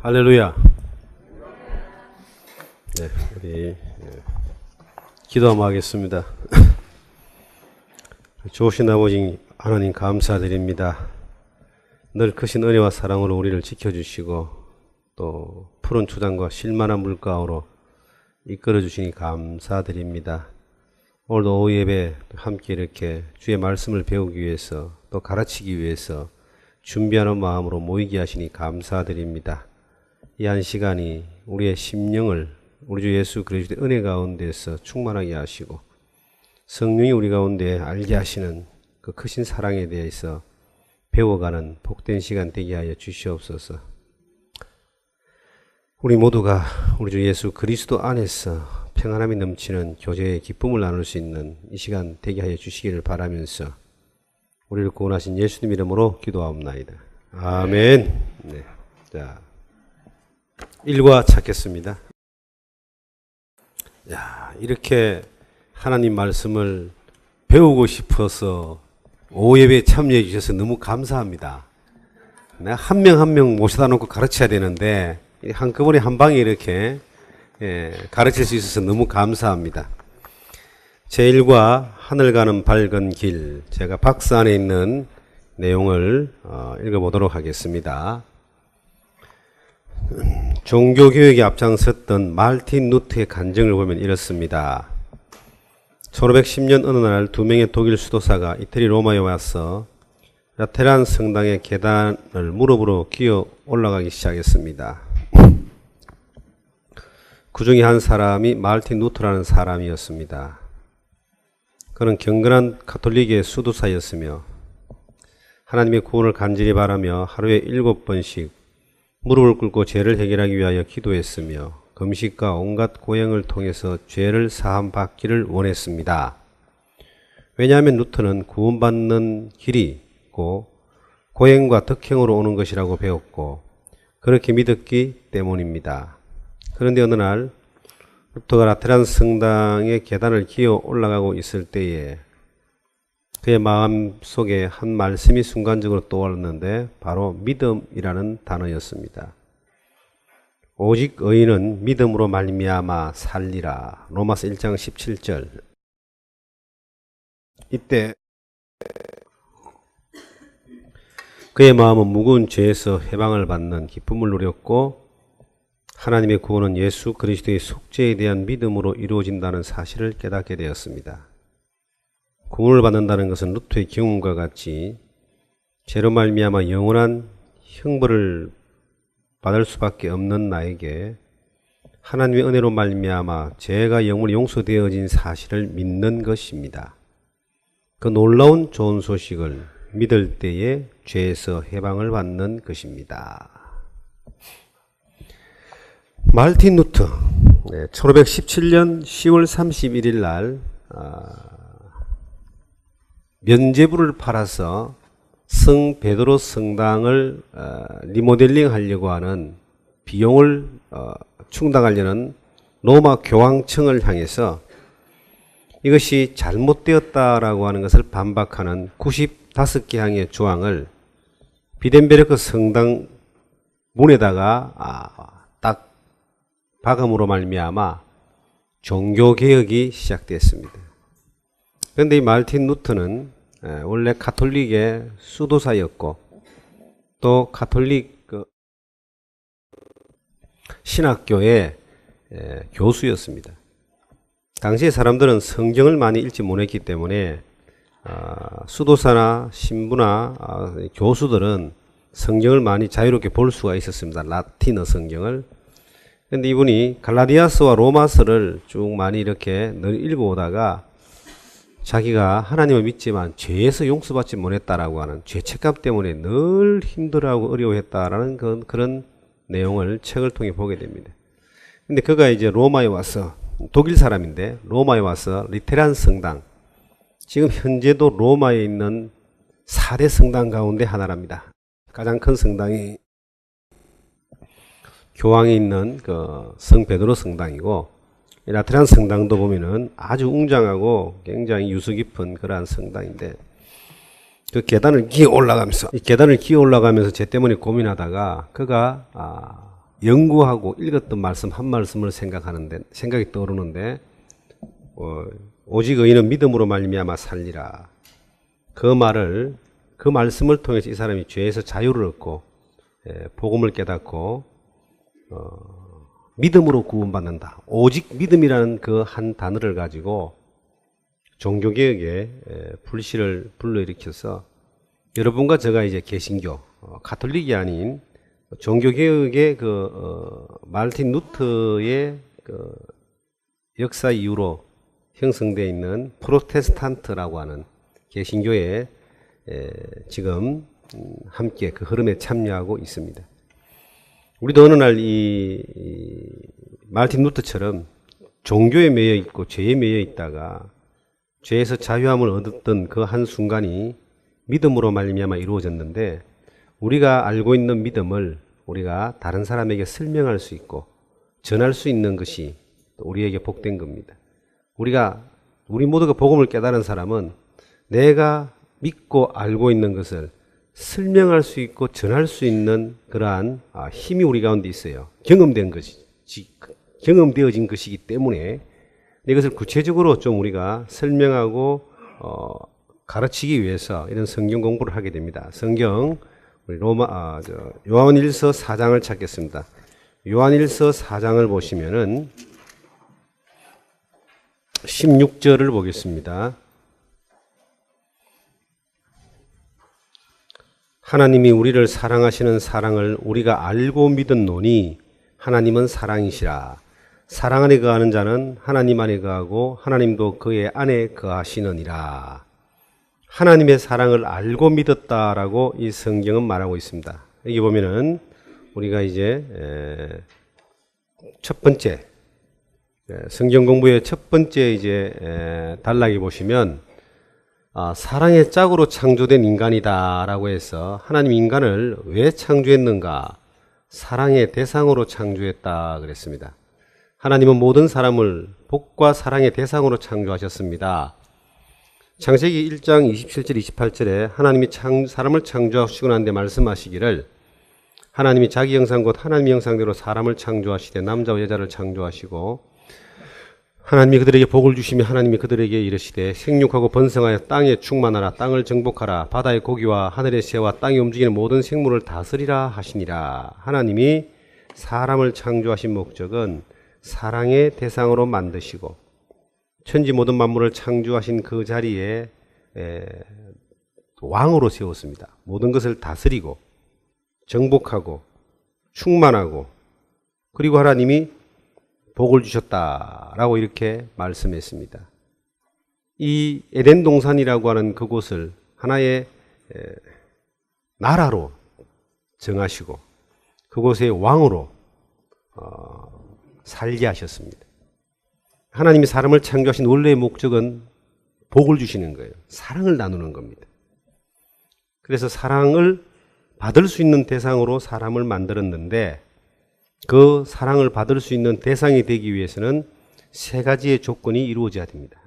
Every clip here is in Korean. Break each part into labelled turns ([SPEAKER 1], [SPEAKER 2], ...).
[SPEAKER 1] 할렐루야. 네, 우리 기도 한번 하겠습니다. 좋으신 아버지 하나님 감사드립니다. 늘 크신 은혜와 사랑으로 우리를 지켜주시고 또 푸른 초장과 실만한 물가로 이끌어 주시니 감사드립니다. 오늘도 오후 예배 함께 이렇게 주의 말씀을 배우기 위해서 또 가르치기 위해서 준비하는 마음으로 모이게 하시니 감사드립니다. 이 한 시간이 우리의 심령을 우리 주 예수 그리스도의 은혜 가운데서 충만하게 하시고 성령이 우리 가운데 알게 하시는 그 크신 사랑에 대해서 배워가는 복된 시간 되게 하여 주시옵소서. 우리 모두가 우리 주 예수 그리스도 안에서 평안함이 넘치는 교제의 기쁨을 나눌 수 있는 이 시간 되게 하여 주시기를 바라면서 우리를 구원하신 예수님 이름으로 기도하옵나이다. 아멘. 네. 자, 1과 찾겠습니다. 야, 이렇게 하나님 말씀을 배우고 싶어서 오후 예배에 참여해 주셔서 너무 감사합니다. 내가 한 명 한 명 모셔다 놓고 가르쳐야 되는데 한꺼번에 한 방에 이렇게 가르칠 수 있어서 너무 감사합니다. 제1과 하늘 가는 밝은 길, 제가 박스 안에 있는 내용을 읽어보도록 하겠습니다. 종교교육에 앞장섰던 말틴 루터의 간증을 보면 이렇습니다. 1510년 어느 날 두 명의 독일 수도사가 이태리 로마에 와서 라테란 성당의 계단을 무릎으로 기어 올라가기 시작했습니다. 그 중에 한 사람이 말틴 루터라는 사람이었습니다. 그는 경건한 가톨릭의 수도사였으며 하나님의 구원을 간절히 바라며 하루에 7번씩 무릎을 꿇고 죄를 해결하기 위하여 기도했으며 금식과 온갖 고행을 통해서 죄를 사함받기를 원했습니다. 왜냐하면 루터는 구원받는 길이 있고 고행과 덕행으로 오는 것이라고 배웠고 그렇게 믿었기 때문입니다. 그런데 어느 날 루터가 라테란 성당의 계단을 기어 올라가고 있을 때에 그의 마음 속에 한 말씀이 순간적으로 떠올랐는데 바로 믿음이라는 단어였습니다. 오직 의인은 믿음으로 말미암아 살리라. 로마서 1장 17절. 이때 그의 마음은 무거운 죄에서 해방을 받는 기쁨을 누렸고 하나님의 구원은 예수 그리스도의 속죄에 대한 믿음으로 이루어진다는 사실을 깨닫게 되었습니다. 구원을 받는다는 것은 루터의 경험과 같이 죄로 말미암아 영원한 형벌을 받을 수밖에 없는 나에게 하나님의 은혜로 말미암아 죄가 영원히 용서되어진 사실을 믿는 것입니다. 그 놀라운 좋은 소식을 믿을 때에 죄에서 해방을 받는 것입니다. 말틴 루터 1517년 10월 31일 날 면죄부를 팔아서 성 베드로 성당을 리모델링 하려고 하는 비용을 충당하려는 로마 교황청을 향해서 이것이 잘못되었다라고 하는 것을 반박하는 95개항의 조항을 비덴베르크 성당 문에다가 딱 박음으로 말미암아 종교개혁이 시작됐습니다. 그런데 이 말틴 루터는 원래 가톨릭의 수도사였고 또 가톨릭 신학교의 교수였습니다. 당시에 사람들은 성경을 많이 읽지 못했기 때문에 수도사나 신부나 교수들은 성경을 많이 자유롭게 볼 수가 있었습니다. 라틴어 성경을. 그런데 이분이 갈라디아서와 로마서를 쭉 많이 이렇게 늘 읽어오다가 자기가 하나님을 믿지만 죄에서 용서받지 못했다라고 하는 죄책감 때문에 늘 힘들어하고 어려워했다라는 그런 내용을 책을 통해 보게 됩니다. 근데 그가 이제 로마에 와서 독일 사람인데 로마에 와서 리테란 성당, 지금 현재도 로마에 있는 4대 성당 가운데 하나랍니다. 가장 큰 성당이 교황이 있는 그 성 베드로 성당이고 라테란 성당도 보면은 아주 웅장하고 굉장히 유수 깊은 그러한 성당인데 그 계단을 기어 올라가면서 이 계단을 기어 올라가면서 죄 때문에 고민하다가 그가 연구하고 읽었던 말씀 한 말씀을 생각이 떠오르는데 오직 의인은 믿음으로 말미암아 살리라. 그 말씀을 통해서 이 사람이 죄에서 자유를 얻고 복음을 깨닫고 믿음으로 구원받는다. 오직 믿음이라는 그 한 단어를 가지고 종교개혁에 불씨를 불러일으켜서 여러분과 제가 이제 개신교, 가톨릭이 아닌 종교개혁의 마르틴 루터의 역사 이후로 형성되어 있는 프로테스탄트라고 하는 개신교에 지금 함께 그 흐름에 참여하고 있습니다. 우리도 어느 날 이 마르틴 루터처럼 종교에 매여 있고 죄에 매여 있다가 죄에서 자유함을 얻었던 그 한 순간이 믿음으로 말미암아 이루어졌는데, 우리가 알고 있는 믿음을 우리가 다른 사람에게 설명할 수 있고 전할 수 있는 것이 우리에게 복된 겁니다. 우리 모두가 복음을 깨달은 사람은 내가 믿고 알고 있는 것을 설명할 수 있고 전할 수 있는 그러한 힘이 우리 가운데 있어요. 경험되어진 것이기 때문에 이것을 구체적으로 좀 우리가 설명하고 가르치기 위해서 이런 성경 공부를 하게 됩니다. 성경 우리 요한일서 4장을 찾겠습니다. 요한일서 4장을 보시면은 16절을 보겠습니다. 하나님이 우리를 사랑하시는 사랑을 우리가 알고 믿었노니 하나님은 사랑이시라. 사랑 안에 거하는 자는 하나님 안에 거하고 하나님도 그의 안에 거하시느니라. 하나님의 사랑을 알고 믿었다라고 이 성경은 말하고 있습니다. 여기 보면은 우리가 이제 첫 번째 성경 공부의 첫 번째 이제 단락에 보시면 사랑의 짝으로 창조된 인간이다라고 해서 하나님 인간을 왜 창조했는가? 사랑의 대상으로 창조했다 그랬습니다. 하나님은 모든 사람을 복과 사랑의 대상으로 창조하셨습니다. 창세기 1장 27절 28절에 하나님이 사람을 창조하시고 난 뒤에 말씀하시기를 하나님이 자기 형상 곧 하나님의 형상대로 사람을 창조하시되 남자와 여자를 창조하시고 하나님이 그들에게 복을 주시며 하나님이 그들에게 이르시되 생육하고 번성하여 땅에 충만하라. 땅을 정복하라. 바다의 고기와 하늘의 새와 땅에 움직이는 모든 생물을 다스리라 하시니라. 하나님이 사람을 창조하신 목적은 사랑의 대상으로 만드시고 천지 모든 만물을 창조하신 그 자리에 왕으로 세웠습니다. 모든 것을 다스리고 정복하고 충만하고, 그리고 하나님이 복을 주셨다라고 이렇게 말씀했습니다. 이 에덴 동산이라고 하는 그곳을 하나의 나라로 정하시고 그곳의 왕으로 살게 하셨습니다. 하나님이 사람을 창조하신 원래의 목적은 복을 주시는 거예요. 사랑을 나누는 겁니다. 그래서 사랑을 받을 수 있는 대상으로 사람을 만들었는데, 그 사랑을 받을 수 있는 대상이 되기 위해서는 세 가지의 조건이 이루어져야 됩니다.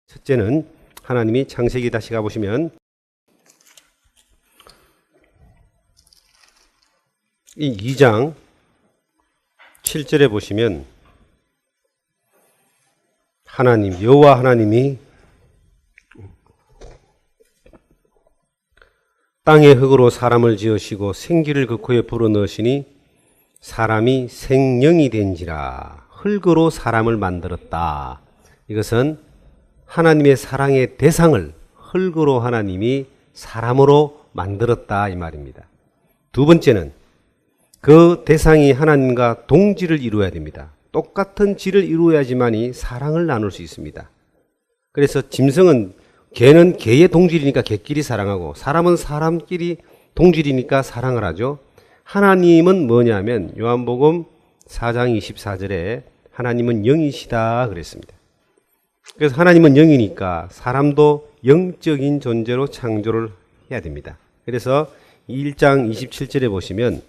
[SPEAKER 1] 첫째는 하나님이 창세기 다시 가보시면 이 2장 7절에 보시면 여호와 하나님이 땅의 흙으로 사람을 지으시고 생기를 그 코에 불어넣으시니 사람이 생령이 된지라. 흙으로 사람을 만들었다. 이것은 하나님의 사랑의 대상을 흙으로 하나님이 사람으로 만들었다 이 말입니다. 두 번째는 그 대상이 하나님과 동질을 이루어야 됩니다. 똑같은 질을 이루어야지만이 사랑을 나눌 수 있습니다. 그래서 개는 개의 동질이니까 개끼리 사랑하고, 사람은 사람끼리 동질이니까 사랑을 하죠. 하나님은 뭐냐면 요한복음 4장 24절에 하나님은 영이시다 그랬습니다. 그래서 하나님은 영이니까 사람도 영적인 존재로 창조를 해야 됩니다. 그래서 1장 27절에 보시면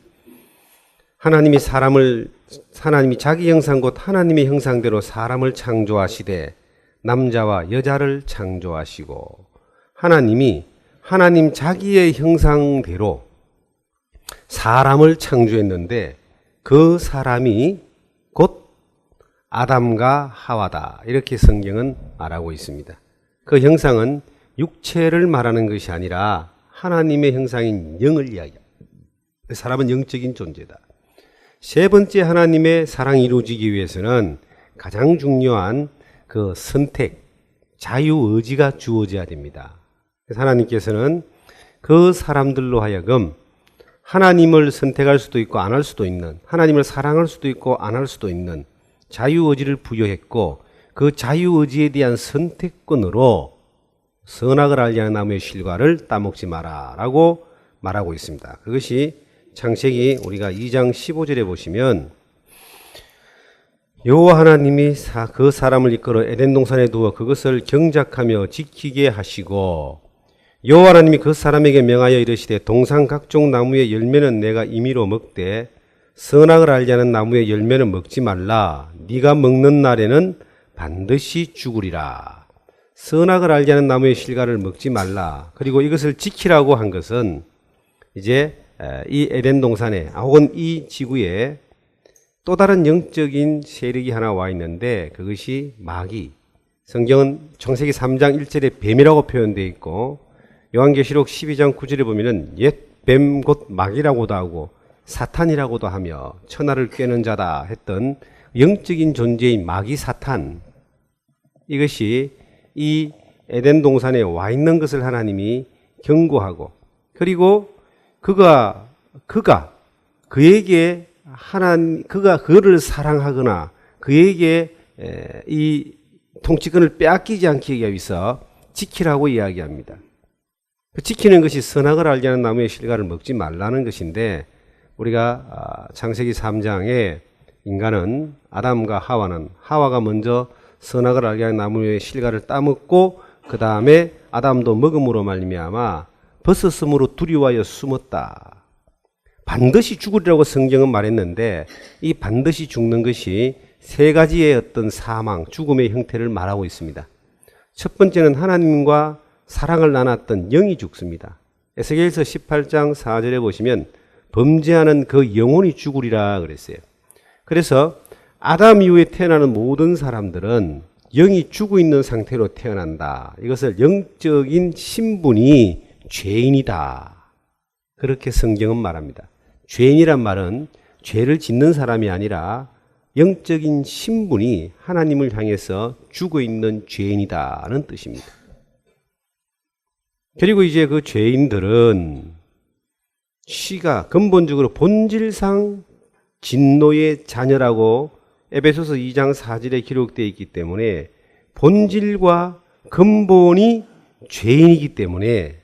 [SPEAKER 1] 하나님이 자기 형상 곧 하나님의 형상대로 사람을 창조하시되 남자와 여자를 창조하시고, 하나님 자기의 형상대로 사람을 창조했는데 그 사람이 곧 아담과 하와다. 이렇게 성경은 말하고 있습니다. 그 형상은 육체를 말하는 것이 아니라 하나님의 형상인 영을 이야기합니다. 사람은 영적인 존재다. 세 번째, 하나님의 사랑이 이루어지기 위해서는 가장 중요한 그 선택, 자유의지가 주어져야 됩니다. 그래서 하나님께서는 그 사람들로 하여금 하나님을 선택할 수도 있고 안 할 수도 있는, 하나님을 사랑할 수도 있고 안 할 수도 있는 자유의지를 부여했고, 그 자유의지에 대한 선택권으로 선악을 알게 하는 나무의 실과를 따먹지 마라 라고 말하고 있습니다. 그것이 창세기 우리가 2장 15절에 보시면, 여호와 하나님이 그 사람을 이끌어 에덴 동산에 두어 그것을 경작하며 지키게 하시고, 여호와 하나님이 그 사람에게 명하여 이르시되 동산 각종 나무의 열매는 내가 임의로 먹되 선악을 알게 하는 나무의 열매는 먹지 말라. 네가 먹는 날에는 반드시 죽으리라. 선악을 알게 하는 나무의 실과를 먹지 말라. 그리고 이것을 지키라고 한 것은 이제 이 에덴 동산에 혹은 이 지구에 또 다른 영적인 세력이 하나 와 있는데, 그것이 마귀. 성경은 창세기 3장 1절에 뱀이라고 표현되어 있고, 요한계시록 12장 9절에 보면은 옛 뱀 곧 마귀라고도 하고 사탄이라고도 하며 천하를 꿰는 자다 했던 영적인 존재인 마귀 사탄, 이것이 이 에덴 동산에 와 있는 것을 하나님이 경고하고, 그리고 그에게 그가 그를 사랑하거나 그에게 이 통치권을 빼앗기지 않기 위해서 지키라고 이야기합니다. 그 지키는 것이 선악을 알게 하는 나무의 실과를 먹지 말라는 것인데, 우리가 창세기 3장에 인간은, 아담과 하와는, 하와가 먼저 선악을 알게 하는 나무의 실과를 따먹고 그 다음에 아담도 먹음으로 말미암아 벗었으므로 두려워하여 숨었다. 반드시 죽으리라고 성경은 말했는데, 이 반드시 죽는 것이 세 가지의 어떤 사망, 죽음의 형태를 말하고 있습니다. 첫 번째는 하나님과 사랑을 나눴던 영이 죽습니다. 에스겔서 18장 4절에 보시면 범죄하는 그 영혼이 죽으리라 그랬어요. 그래서 아담 이후에 태어나는 모든 사람들은 영이 죽어 있는 상태로 태어난다. 이것을 영적인 신분이 죄인이다. 그렇게 성경은 말합니다. 죄인이란 말은 죄를 짓는 사람이 아니라 영적인 신분이 하나님을 향해서 죽어 있는 죄인이다는 뜻입니다. 그리고 이제 그 죄인들은 씨가 근본적으로 본질상 진노의 자녀라고 에베소서 2장 4절에 기록되어 있기 때문에 본질과 근본이 죄인이기 때문에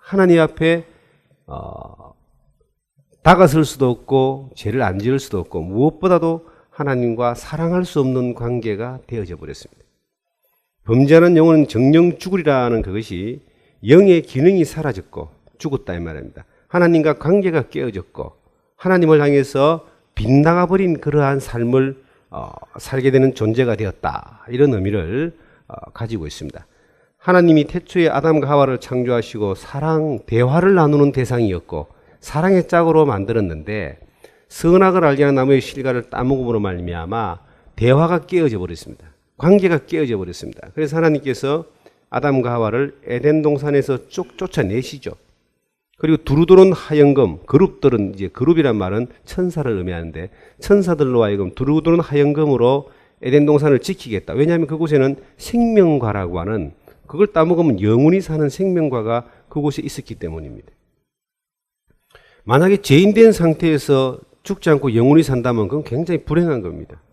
[SPEAKER 1] 하나님 앞에 다가설 수도 없고 죄를 안 지을 수도 없고, 무엇보다도 하나님과 사랑할 수 없는 관계가 되어져 버렸습니다. 범죄하는 영혼은 정령 죽으리라는 그것이 영의 기능이 사라졌고 죽었다 이 말입니다. 하나님과 관계가 깨어졌고 하나님을 향해서 빗나가 버린 그러한 삶을 살게 되는 존재가 되었다, 이런 의미를 가지고 있습니다. 하나님이 태초에 아담과 하와를 창조하시고 사랑, 대화를 나누는 대상이었고 사랑의 짝으로 만들었는데, 선악을 알게 하는 나무의 실과를 따먹음으로 말미암아 대화가 깨어져 버렸습니다. 관계가 깨어져 버렸습니다. 그래서 하나님께서 아담과 하와를 에덴 동산에서 쫓아내시죠. 그리고 두루두른 하영금, 그룹들은, 이제 그룹이란 말은 천사를 의미하는데, 천사들로 하여금 두루두른 하영금으로 에덴 동산을 지키겠다. 왜냐하면 그곳에는 생명과라고 하는, 그걸 따먹으면 영원히 사는 생명과가 그곳에 있었기 때문입니다. 만약에 죄인된 상태에서 죽지 않고 영원히 산다면 그건 굉장히 불행한 겁니다.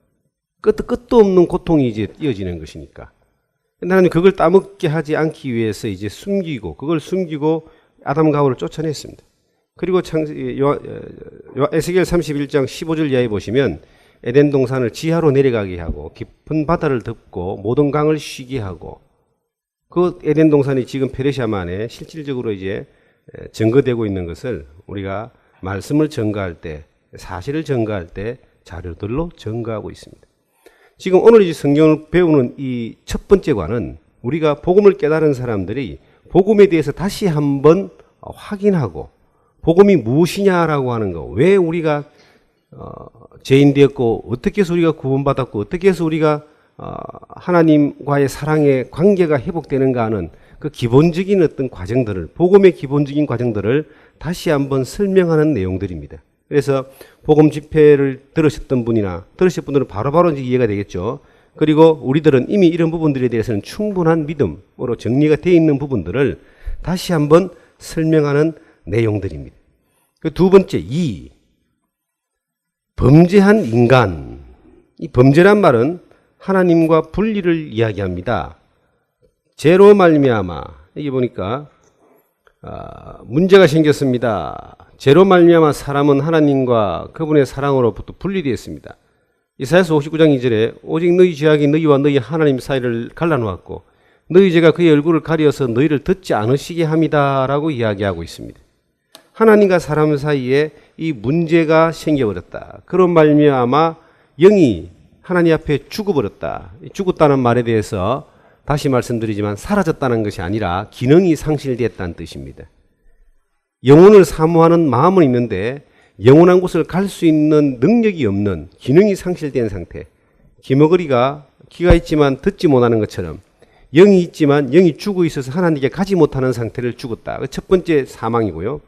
[SPEAKER 1] 끝도 없는 고통이 이제 이어지는 것이니까. 하나님 그걸 따먹게 하지 않기 위해서 이제 그걸 숨기고 아담과 하와를 쫓아냈습니다. 그리고 에스겔 31장 15절 이하에 보시면 에덴 동산을 지하로 내려가게 하고 깊은 바다를 덮고 모든 강을 쉬게 하고, 그 에덴 동산이 지금 페르시아만에 실질적으로 이제 증거되고 있는 것을 우리가 말씀을 증거할 때, 사실을 증거할 때 자료들로 증거하고 있습니다. 지금 오늘 이 성경을 배우는 이 첫 번째 관은, 우리가 복음을 깨달은 사람들이 복음에 대해서 다시 한번 확인하고 복음이 무엇이냐라고 하는 거, 왜 우리가 죄인 되었고 어떻게 해서 우리가 구원받았고 어떻게 해서 우리가 하나님과의 사랑의 관계가 회복되는가 하는 그 기본적인 어떤 과정들을, 복음의 기본적인 과정들을 다시 한번 설명하는 내용들입니다. 그래서 복음 집회를 들으셨던 분이나 들으실 분들은 바로바로 이제 이해가 되겠죠. 그리고 우리들은 이미 이런 부분들에 대해서는 충분한 믿음으로 정리가 되어 있는 부분들을 다시 한번 설명하는 내용들입니다. 그 두 번째, 범죄한 인간. 이 범죄란 말은 하나님과 분리를 이야기합니다. 죄로 말미암아, 여기 보니까 문제가 생겼습니다. 죄로 말미암아 사람은 하나님과 그분의 사랑으로부터 분리되었습니다. 이사야서 59장 2절에 오직 너희 죄악이 너희와 너희 하나님 사이를 갈라놓았고 너희 죄가 그의 얼굴을 가려서 너희를 듣지 않으시게 함이다 라고 이야기하고 있습니다. 하나님과 사람 사이에 이 문제가 생겨버렸다. 그런 말미암아 영이 하나님 앞에 죽어버렸다. 죽었다는 말에 대해서 다시 말씀드리지만 사라졌다는 것이 아니라 기능이 상실됐다는 뜻입니다. 영혼을 사모하는 마음은 있는데 영원한 곳을 갈 수 있는 능력이 없는, 기능이 상실된 상태. 귀머거리가 귀가 있지만 듣지 못하는 것처럼 영이 있지만 영이 죽어 있어서 하나님께 가지 못하는 상태를 죽었다. 첫 번째 사망이고요.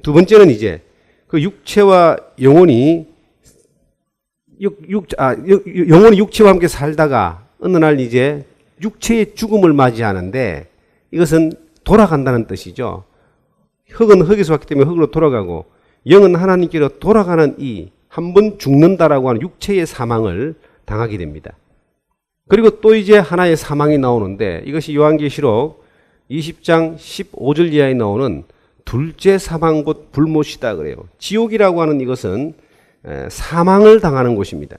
[SPEAKER 1] 두 번째는 이제 그 육체와 영혼이 영혼이 육체와 함께 살다가 어느 날 이제 육체의 죽음을 맞이하는데 이것은 돌아간다는 뜻이죠. 흙은 흙에서 왔기 때문에 흙으로 돌아가고 영은 하나님께로 돌아가는 이 한 번 죽는다라고 하는 육체의 사망을 당하게 됩니다. 그리고 또 이제 하나의 사망이 나오는데 이것이 요한계시록 20장 15절 이하에 나오는 둘째 사망 곧 불못이다 그래요. 지옥이라고 하는 이것은 사망을 당하는 곳입니다.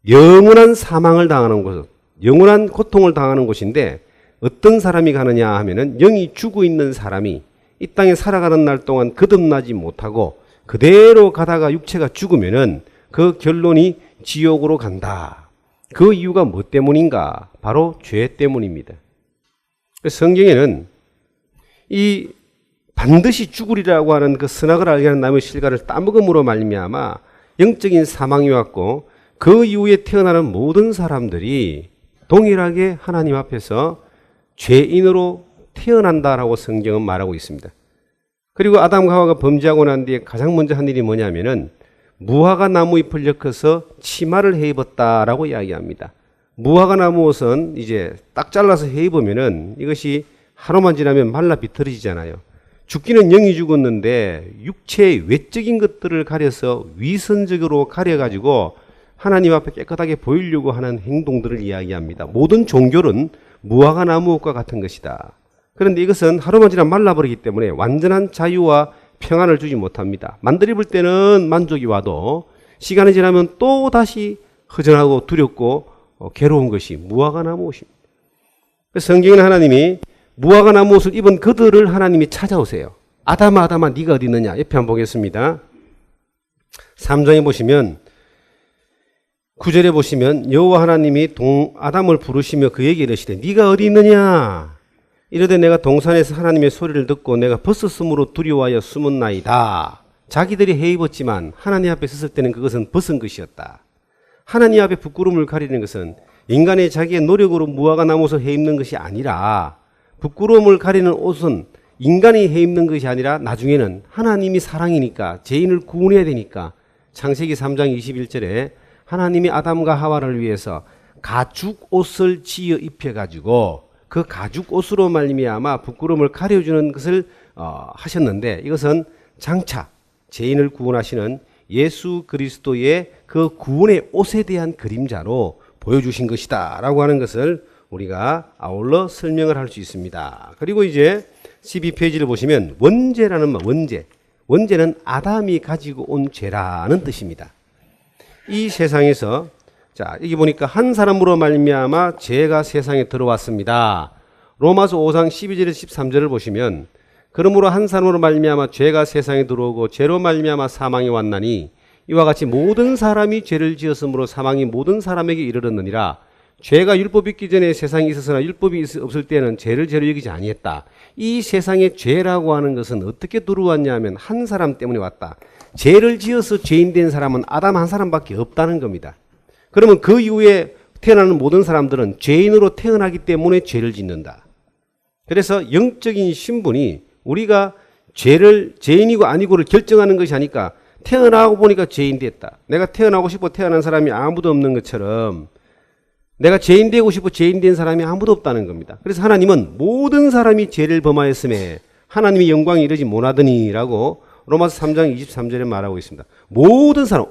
[SPEAKER 1] 영원한 사망을 당하는 곳, 영원한 고통을 당하는 곳인데 어떤 사람이 가느냐 하면은 영이 죽어 있는 사람이 이 땅에 살아가는 날 동안 거듭나지 못하고 그대로 가다가 육체가 죽으면은 그 결론이 지옥으로 간다. 그 이유가 뭐 때문인가? 바로 죄 때문입니다. 성경에는 이 반드시 죽으리라고 하는 그 선악을 알게 하는 나무의 실과를 따먹음으로 말미암아 영적인 사망이 왔고 그 이후에 태어나는 모든 사람들이 동일하게 하나님 앞에서 죄인으로 태어난다라고 성경은 말하고 있습니다. 그리고 아담과 하와가 범죄하고 난 뒤에 가장 먼저 한 일이 뭐냐면은 무화과 나무 잎을 엮어서 치마를 해 입었다라고 이야기합니다. 무화과 나무 옷은 이제 딱 잘라서 해 입으면은 이것이 하루만 지나면 말라 비틀어지잖아요. 죽기는 영이 죽었는데 육체의 외적인 것들을 가려서 위선적으로 가려가지고 하나님 앞에 깨끗하게 보이려고 하는 행동들을 이야기합니다. 모든 종교는 무화과 나무 옷과 같은 것이다. 그런데 이것은 하루만 지나면 말라버리기 때문에 완전한 자유와 평안을 주지 못합니다. 만들 입을 때는 만족이 와도 시간이 지나면 또 다시 허전하고 두렵고 괴로운 것이 무화과 나무 옷입니다. 그래서 성경에는 하나님이 무화과 나무 옷을 입은 그들을 하나님이 찾아오세요. 아담아 아담아 네가 어디 있느냐. 옆에 한번 보겠습니다. 3장에 보시면 9절에 보시면 여호와 하나님이 아담을 부르시며 그에게 이르시되 네가 어디 있느냐. 이르되 내가 동산에서 하나님의 소리를 듣고 내가 벗었으므로 두려워하여 숨었나이다. 자기들이 해 입었지만 하나님 앞에 섰을 때는 그것은 벗은 것이었다. 하나님 앞에 부끄러움을 가리는 것은 인간의 자기의 노력으로 무화과 나무 옷을 해 입는 것이 아니라 부끄러움을 가리는 옷은 인간이 해 입는 것이 아니라 나중에는 하나님이 사랑이니까 죄인을 구원해야 되니까 창세기 3장 21절에 하나님이 아담과 하와를 위해서 가죽 옷을 지어 입혀가지고 그 가죽 옷으로 말미암아 부끄러움을 가려주는 것을 하셨는데 이것은 장차 죄인을 구원하시는 예수 그리스도의 그 구원의 옷에 대한 그림자로 보여주신 것이다 라고 하는 것을 우리가 아울러 설명을 할 수 있습니다. 그리고 이제 12페이지를 보시면 원죄라는 말, 원죄는 아담이 가지고 온 죄라는 뜻입니다. 이 세상에서 자, 여기 보니까 한 사람으로 말미암아 죄가 세상에 들어왔습니다. 로마서 5장 12절에서 13절을 보시면 그러므로 한 사람으로 말미암아 죄가 세상에 들어오고 죄로 말미암아 사망이 왔나니 이와 같이 모든 사람이 죄를 지었으므로 사망이 모든 사람에게 이르렀느니라. 죄가 율법이 있기 전에 세상에 있었으나 율법이 없을 때는 죄를 죄로 여기지 아니했다. 이 세상에 죄라고 하는 것은 어떻게 들어왔냐 하면 한 사람 때문에 왔다. 죄를 지어서 죄인 된 사람은 아담 한 사람밖에 없다는 겁니다. 그러면 그 이후에 태어나는 모든 사람들은 죄인으로 태어나기 때문에 죄를 짓는다. 그래서 영적인 신분이 우리가 죄를 죄인이고 아니고를 결정하는 것이 아니까 태어나고 보니까 죄인 됐다. 내가 태어나고 싶어 태어난 사람이 아무도 없는 것처럼 내가 죄인 되고 싶어 죄인 된 사람이 아무도 없다는 겁니다. 그래서 하나님은 모든 사람이 죄를 범하였음에 하나님이 영광이 이르지 못하더니라고 로마서 3장 23절에 말하고 있습니다. 모든 사람,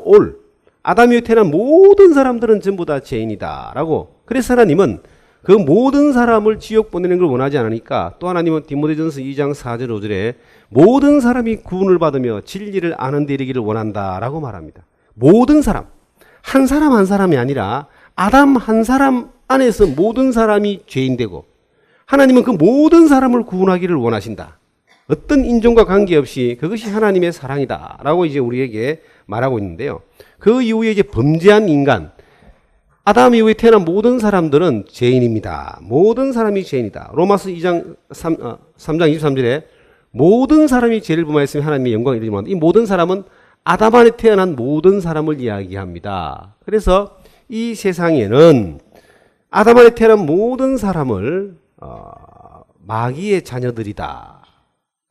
[SPEAKER 1] 아담이 태어난 모든 사람들은 전부 다 죄인이다라고. 그래서 하나님은 그 모든 사람을 지옥 보내는 걸 원하지 않으니까 또 하나님은 디모데전서 2장 4절 5절에 모든 사람이 구원을 받으며 진리를 아는 데 이르기를 원한다라고 말합니다. 모든 사람, 한 사람 한 사람이 아니라 아담 한 사람 안에서 모든 사람이 죄인 되고 하나님은 그 모든 사람을 구원하기를 원하신다. 어떤 인종과 관계없이 그것이 하나님의 사랑이다라고 이제 우리에게 말하고 있는데요. 그 이후에 이제 범죄한 인간, 아담 이후에 태어난 모든 사람들은 죄인입니다. 모든 사람이 죄인이다. 로마서 2장 3장 23절에 모든 사람이 죄를 범하였으면 하나님의 영광을 이루지 못한다. 이 모든 사람은 아담 안에 태어난 모든 사람을 이야기합니다. 그래서 이 세상에는 아담 안에 태어난 모든 사람을 마귀의 자녀들이다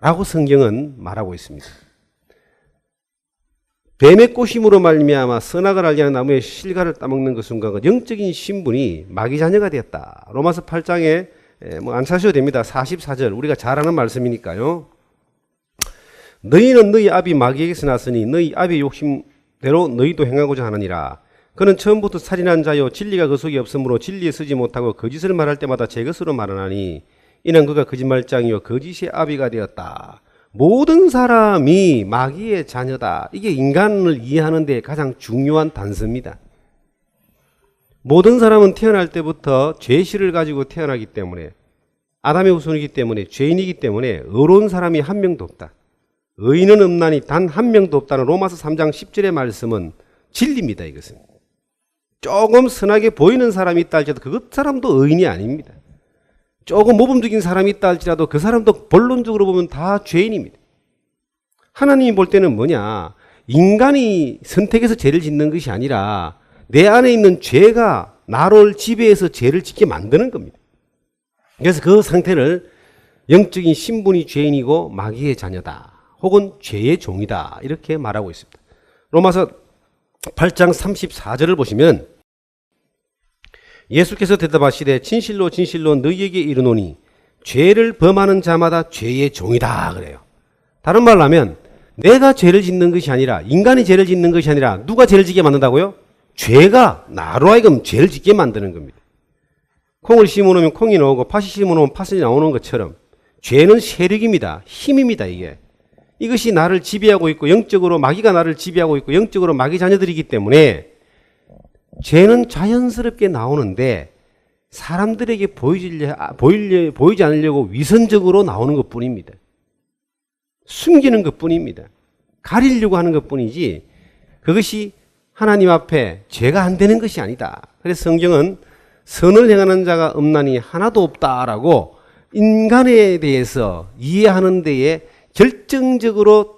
[SPEAKER 1] 라고 성경은 말하고 있습니다. 뱀의 꼬심으로 말미암아 선악을 알게 하는 나무의 실과를 따먹는 그 순간 영적인 신분이 마귀 자녀가 되었다. 로마서 8장에 안 찾으셔도 됩니다. 44절 우리가 잘 아는 말씀이니까요. 너희는 너희 아비 마귀에게서 났으니 너희 아비의 욕심대로 너희도 행하고자 하느니라. 그는 처음부터 살인한 자요 진리가 그 속에 없으므로 진리에 서지 못하고 거짓을 말할 때마다 제 것으로 말하나니 이는 그가 거짓말장이요 거짓의 아비가 되었다. 모든 사람이 마귀의 자녀다. 이게 인간을 이해하는 데 가장 중요한 단서입니다. 모든 사람은 태어날 때부터 죄실을 가지고 태어나기 때문에 아담의 후손이기 때문에 죄인이기 때문에 의로운 사람이 한 명도 없다. 의인은 없나니 단 한 명도 없다는 로마서 3장 10절의 말씀은 진리입니다. 이것은. 조금 선하게 보이는 사람이 있다 할지라도 그 사람도 의인이 아닙니다. 조금 모범적인 사람이 있다 할지라도 그 사람도 본론적으로 보면 다 죄인입니다. 하나님이 볼 때는 뭐냐? 인간이 선택해서 죄를 짓는 것이 아니라 내 안에 있는 죄가 나를 지배해서 죄를 짓게 만드는 겁니다. 그래서 그 상태를 영적인 신분이 죄인이고 마귀의 자녀다. 혹은 죄의 종이다. 이렇게 말하고 있습니다. 로마서 8장 34절을 보시면 예수께서 대답하시되 진실로 진실로 너희에게 이르노니 죄를 범하는 자마다 죄의 종이다 그래요. 다른 말로 하면 내가 죄를 짓는 것이 아니라 인간이 죄를 짓는 것이 아니라 누가 죄를 짓게 만든다고요? 죄가 나로 하여금 죄를 짓게 만드는 겁니다. 콩을 심어놓으면 콩이 나오고 팥이 심어놓으면 팥이 나오는 것처럼 죄는 세력입니다. 힘입니다. 이것이 나를 지배하고 있고 영적으로 마귀가 나를 지배하고 있고 영적으로 마귀 자녀들이기 때문에 죄는 자연스럽게 나오는데 사람들에게 보이지 않으려고 위선적으로 나오는 것뿐입니다. 숨기는 것뿐입니다. 가리려고 하는 것뿐이지 그것이 하나님 앞에 죄가 안 되는 것이 아니다. 그래서 성경은 선을 행하는 자가 없나니 하나도 없다라고 인간에 대해서 이해하는 데에 결정적으로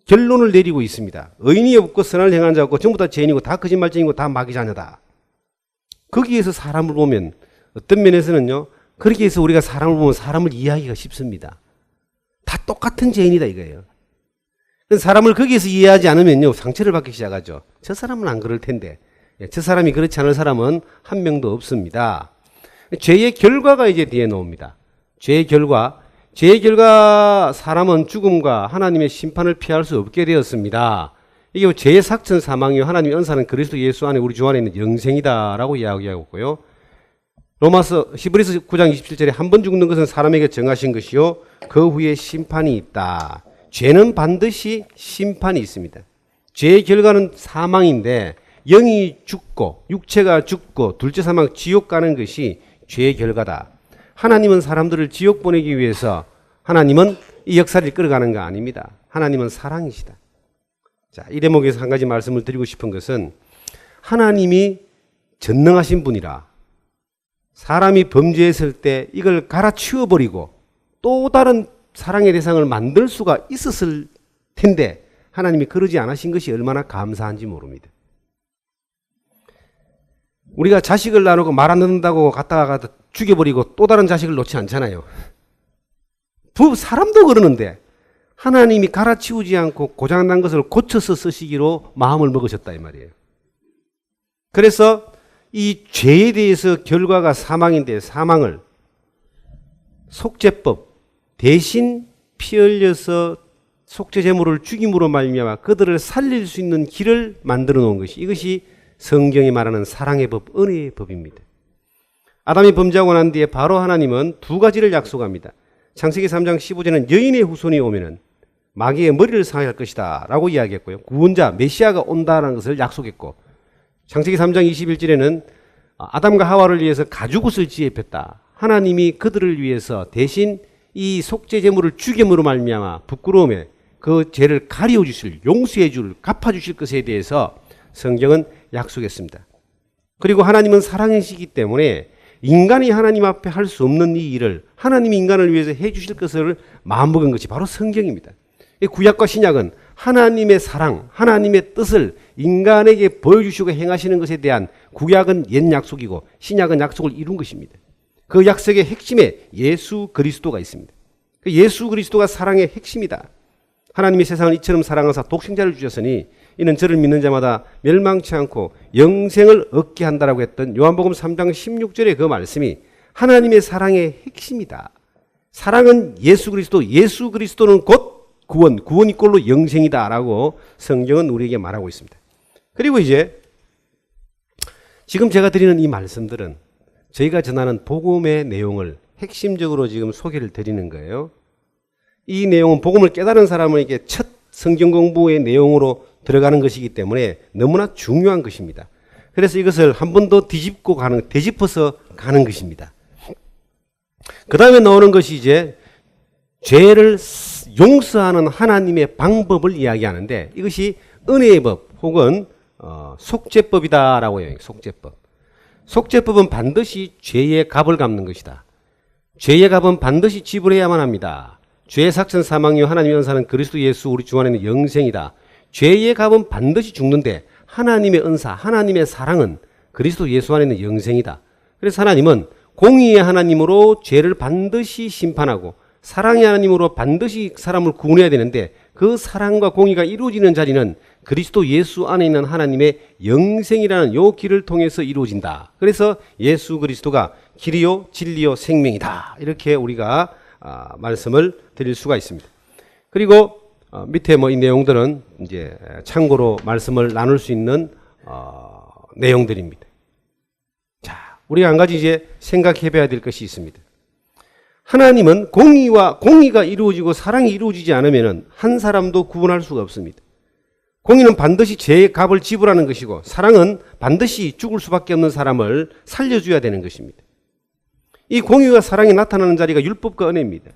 [SPEAKER 1] 결론을 내리고 있습니다. 의인이 없고 선을 행하는 자 없고 전부 다 죄인이고 다 거짓말쟁이고 다 마귀 자녀다. 거기에서 사람을 보면 어떤 면에서는요. 그렇게 해서 우리가 사람을 보면 사람을 이해하기가 쉽습니다. 다 똑같은 죄인이다 이거예요. 사람을 거기에서 이해하지 않으면요. 상처를 받기 시작하죠. 저 사람은 안 그럴 텐데. 저 사람이 그렇지 않을 사람은 한 명도 없습니다. 죄의 결과가 이제 뒤에 나옵니다. 죄의 결과 사람은 죽음과 하나님의 심판을 피할 수 없게 되었습니다. 이게 죄의 삭천 사망이요 하나님의 은사는 그리스도 예수 안에 우리 주 안에 있는 영생이다라고 이야기하고 있고요. 히브리서 9장 27절에 한 번 죽는 것은 사람에게 정하신 것이요 그 후에 심판이 있다. 죄는 반드시 심판이 있습니다. 죄의 결과는 사망인데 영이 죽고 육체가 죽고 둘째 사망 지옥 가는 것이 죄의 결과다. 하나님은 사람들을 지옥 보내기 위해서 하나님은 이 역사를 끌어가는 거 아닙니다. 하나님은 사랑이시다. 자, 이 대목에서 한 가지 말씀을 드리고 싶은 것은 하나님이 전능하신 분이라 사람이 범죄했을 때 이걸 갈아치워버리고 또 다른 사랑의 대상을 만들 수가 있었을 텐데 하나님이 그러지 않으신 것이 얼마나 감사한지 모릅니다. 우리가 자식을 나누고 말 안 듣는다고 갖다가 죽여버리고 또 다른 자식을 놓지 않잖아요. 사람도 그러는데 하나님이 갈아치우지 않고 고장난 것을 고쳐서 쓰시기로 마음을 먹으셨다 이 말이에요. 그래서 이 죄에 대해서 결과가 사망인데 사망을 속죄법 대신 피 흘려서 속죄 제물을 죽임으로 말미암아 그들을 살릴 수 있는 길을 만들어 놓은 것이 이것이 성경이 말하는 사랑의 법, 은혜의 법입니다. 아담이 범죄하고 난 뒤에 바로 하나님은 두 가지를 약속합니다. 창세기 3장 15절은 여인의 후손이 오면은 마귀의 머리를 상할 것이다 라고 이야기했고요. 구원자 메시아가 온다라는 것을 약속했고 창세기 3장 21절에는 아담과 하와를 위해서 가죽옷을 지혜했다. 하나님이 그들을 위해서 대신 이 속죄 제물을 죽임으로 말미암아 부끄러움에 그 죄를 가리워 주실, 용서해 줄, 갚아 주실 것에 대해서 성경은 약속했습니다. 그리고 하나님은 사랑이시기 때문에 인간이 하나님 앞에 할 수 없는 이 일을 하나님이 인간을 위해서 해 주실 것을 마음먹은 것이 바로 성경입니다. 구약과 신약은 하나님의 사랑, 하나님의 뜻을 인간에게 보여주시고 행하시는 것에 대한 구약은 옛 약속이고 신약은 약속을 이룬 것입니다. 그 약속의 핵심에 예수 그리스도가 있습니다. 예수 그리스도가 사랑의 핵심이다. 하나님이 세상을 이처럼 사랑하사 독생자를 주셨으니 이는 저를 믿는 자마다 멸망치 않고 영생을 얻게 한다라고 했던 요한복음 3장 16절의 그 말씀이 하나님의 사랑의 핵심이다. 사랑은 예수 그리스도, 예수 그리스도는 곧 구원, 구원이 꼴로 영생이다라고 성경은 우리에게 말하고 있습니다. 그리고 이제 지금 제가 드리는 이 말씀들은 저희가 전하는 복음의 내용을 핵심적으로 지금 소개를 드리는 거예요. 이 내용은 복음을 깨달은 사람에게 첫 성경 공부의 내용으로 들어가는 것이기 때문에 너무나 중요한 것입니다. 그래서 이것을 한 번 더 되짚어서 가는 것입니다. 그 다음에 나오는 것이 이제 죄를 용서하는 하나님의 방법을 이야기하는데 이것이 은혜의 법 혹은 속죄법이다라고 해요. 속죄법. 속죄법은 반드시 죄의 값을 갚는 것이다. 죄의 값은 반드시 지불해야만 합니다. 죄의 삭선 사망이요 하나님의 은사는 그리스도 예수 우리 주 안에 있는 영생이다. 죄의 값은 반드시 죽는데 하나님의 은사, 하나님의 사랑은 그리스도 예수 안에 있는 영생이다. 그래서 하나님은 공의의 하나님으로 죄를 반드시 심판하고 사랑의 하나님으로 반드시 사람을 구원해야 되는데 그 사랑과 공의가 이루어지는 자리는 그리스도 예수 안에 있는 하나님의 영생이라는 요 길을 통해서 이루어진다. 그래서 예수 그리스도가 길이요 진리요 생명이다. 이렇게 우리가 말씀을 드릴 수가 있습니다. 그리고 밑에 이 내용들은 이제 참고로 말씀을 나눌 수 있는 내용들입니다. 자, 우리가 한 가지 이제 생각해 봐야 될 것이 있습니다. 하나님은 공의가 이루어지고 사랑이 이루어지지 않으면 한 사람도 구원할 수가 없습니다. 공의는 반드시 죄의 값을 지불하는 것이고 사랑은 반드시 죽을 수밖에 없는 사람을 살려줘야 되는 것입니다. 이 공의와 사랑이 나타나는 자리가 율법과 은혜입니다.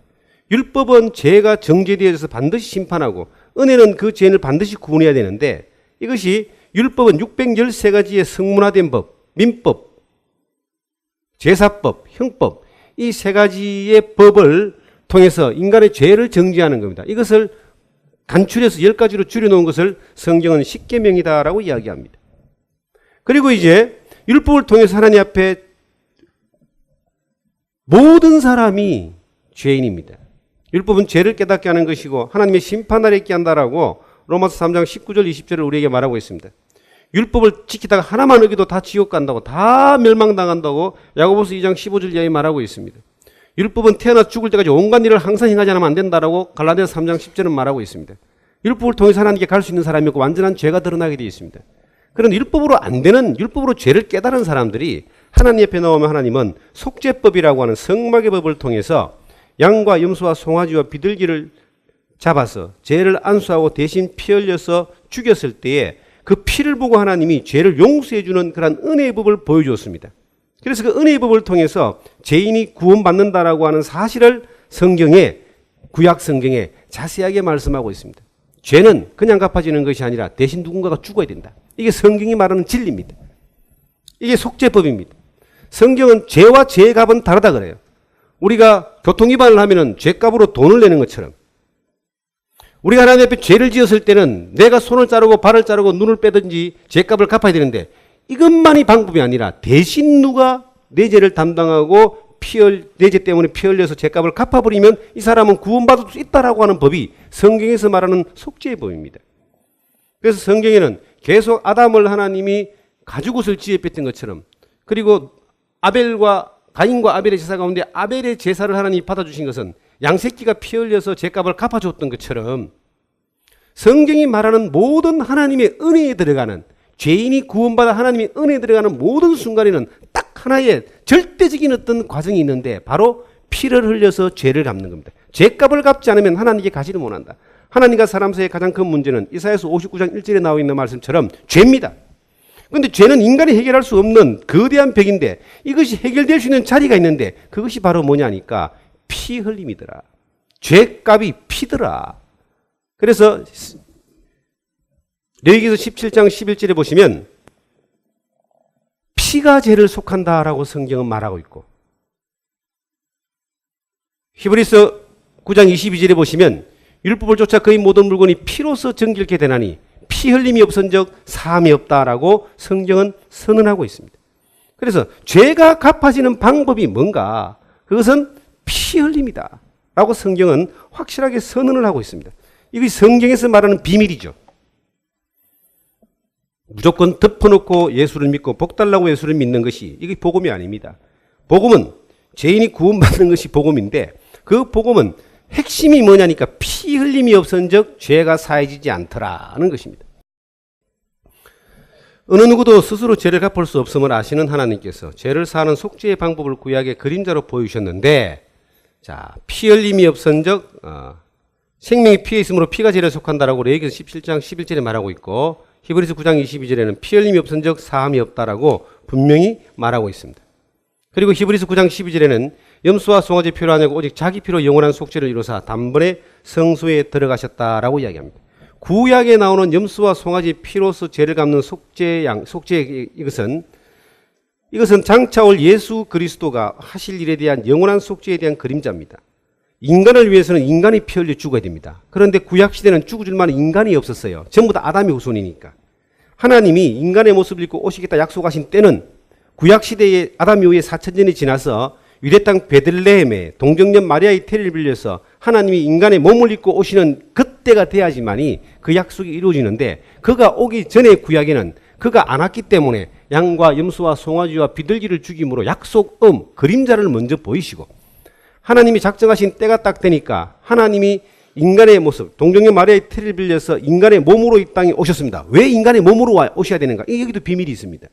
[SPEAKER 1] 율법은 죄가 정죄되어져서 반드시 심판하고 은혜는 그 죄를 반드시 구원해야 되는데 이것이 율법은 613가지의 성문화된 법, 민법, 제사법, 형법 이 세 가지의 법을 통해서 인간의 죄를 정죄하는 겁니다. 이것을 간추려서 10가지로 줄여놓은 것을 성경은 십계명이다라고 이야기합니다. 그리고 이제 율법을 통해서 하나님 앞에 모든 사람이 죄인입니다. 율법은 죄를 깨닫게 하는 것이고 하나님의 심판날에 있게 한다라고 로마서 3장 19절 20절을 우리에게 말하고 있습니다. 율법을 지키다가 하나만 어기도 다 지옥 간다고 다 멸망당한다고 야고보서 2장 15절 이하에 말하고 있습니다. 율법은 태어나 죽을 때까지 온갖 일을 항상 행하지 않으면 안 된다라고 갈라디아서 3장 10절은 말하고 있습니다. 율법을 통해서 하나님께 갈 수 있는 사람이 없고 완전한 죄가 드러나게 되어 있습니다. 그런 율법으로 안 되는 율법으로 죄를 깨달은 사람들이 하나님 옆에 나오면 하나님은 속죄법이라고 하는 성막의 법을 통해서 양과 염소와 송아지와 비둘기를 잡아서 죄를 안수하고 대신 피 흘려서 죽였을 때에 그 피를 보고 하나님이 죄를 용서해 주는 그런 은혜의 법을 보여주었습니다. 그래서 그 은혜의 법을 통해서 죄인이 구원받는다라고 하는 사실을 구약 성경에 자세하게 말씀하고 있습니다. 죄는 그냥 갚아지는 것이 아니라 대신 누군가가 죽어야 된다. 이게 성경이 말하는 진리입니다. 이게 속죄법입니다. 성경은 죄와 죄의 값은 다르다 그래요. 우리가 교통위반을 하면은 죄값으로 돈을 내는 것처럼 우리가 하나님 앞에 죄를 지었을 때는 내가 손을 자르고 발을 자르고 눈을 빼든지 죄값을 갚아야 되는데 이것만이 방법이 아니라 대신 누가 내 죄를 담당하고 내 죄 때문에 피 흘려서 죄값을 갚아버리면 이 사람은 구원받을 수 있다라고 하는 법이 성경에서 말하는 속죄의 법입니다. 그래서 성경에는 계속 아담을 하나님이 가죽옷을 지어 뺐던 것처럼, 그리고 가인과 아벨의 제사 가운데 아벨의 제사를 하나님이 받아주신 것은 양새끼가 피 흘려서 죄값을 갚아줬던 것처럼, 성경이 말하는 모든 하나님의 은혜에 들어가는, 죄인이 구원받아 하나님의 은혜에 들어가는 모든 순간에는 딱 하나의 절대적인 어떤 과정이 있는데 바로 피를 흘려서 죄를 갚는 겁니다. 죄값을 갚지 않으면 하나님께 가지를 못한다. 하나님과 사람 사이의 가장 큰 문제는 이사야서 59장 1절에 나와 있는 말씀처럼 죄입니다. 그런데 죄는 인간이 해결할 수 없는 거대한 벽인데 이것이 해결될 수 있는 자리가 있는데 그것이 바로 뭐냐니까 피 흘림이더라. 죄값이 피더라. 그래서 레위기서 17장 11절에 보시면 피가 죄를 속한다라고 성경은 말하고 있고, 히브리서 9장 22절에 보시면 율법을 쫓아 그의 모든 물건이 피로서 정결케 되나니 피 흘림이 없은즉 사함이 없다라고 성경은 선언하고 있습니다. 그래서 죄가 갚아지는 방법이 뭔가? 그것은 피 흘림이다 라고 성경은 확실하게 선언을 하고 있습니다. 이게 성경에서 말하는 비밀이죠. 무조건 덮어놓고 예수를 믿고 복달라고 예수를 믿는 것이 이게 복음이 아닙니다. 복음은 죄인이 구원받는 것이 복음인데 그 복음은 핵심이 뭐냐니까 피 흘림이 없은즉 죄가 사해지지 않더라는 것입니다. 어느 누구도 스스로 죄를 갚을 수 없음을 아시는 하나님께서 죄를 사하는 속죄의 방법을 구약의 그림자로 보여주셨는데, 자, 피 흘림이 없은즉 생명이 피에 있으므로 피가 죄를 속한다라고 레위기서 17장 11절에 말하고 있고, 히브리서 9장 22절에는 피 흘림이 없은즉 사함이 없다라고 분명히 말하고 있습니다. 그리고 히브리서 9장 12절에는 염소와 송아지 피로 하냐고 오직 자기 피로 영원한 속죄를 이루사 단번에 성소에 들어가셨다라고 이야기합니다. 구약에 나오는 염소와 송아지 피로서 죄를 갚는 속죄 이것은 장차 올 예수 그리스도가 하실 일에 대한 영원한 속죄에 대한 그림자입니다. 인간을 위해서는 인간이 피 흘려 죽어야 됩니다. 그런데 구약시대는 죽어줄 만한 인간이 없었어요. 전부 다 아담의 후손이니까. 하나님이 인간의 모습을 입고 오시겠다 약속하신 때는 구약시대의 아담 이후에 4천년이 지나서 유대 땅 베들레헴에 동정녀 마리아의 태를 빌려서 하나님이 인간의 몸을 입고 오시는 그때가 돼야지만이 그 약속이 이루어지는데, 그가 오기 전에 구약에는 그가 안 왔기 때문에 양과 염소와 송아지와 비둘기를 죽임으로 약속음 그림자를 먼저 보이시고, 하나님이 작정하신 때가 딱 되니까 하나님이 인간의 모습, 동정녀 마리아의 태를 빌려서 인간의 몸으로 이 땅에 오셨습니다. 왜 인간의 몸으로 오셔야 되는가? 여기도 비밀이 있습니다.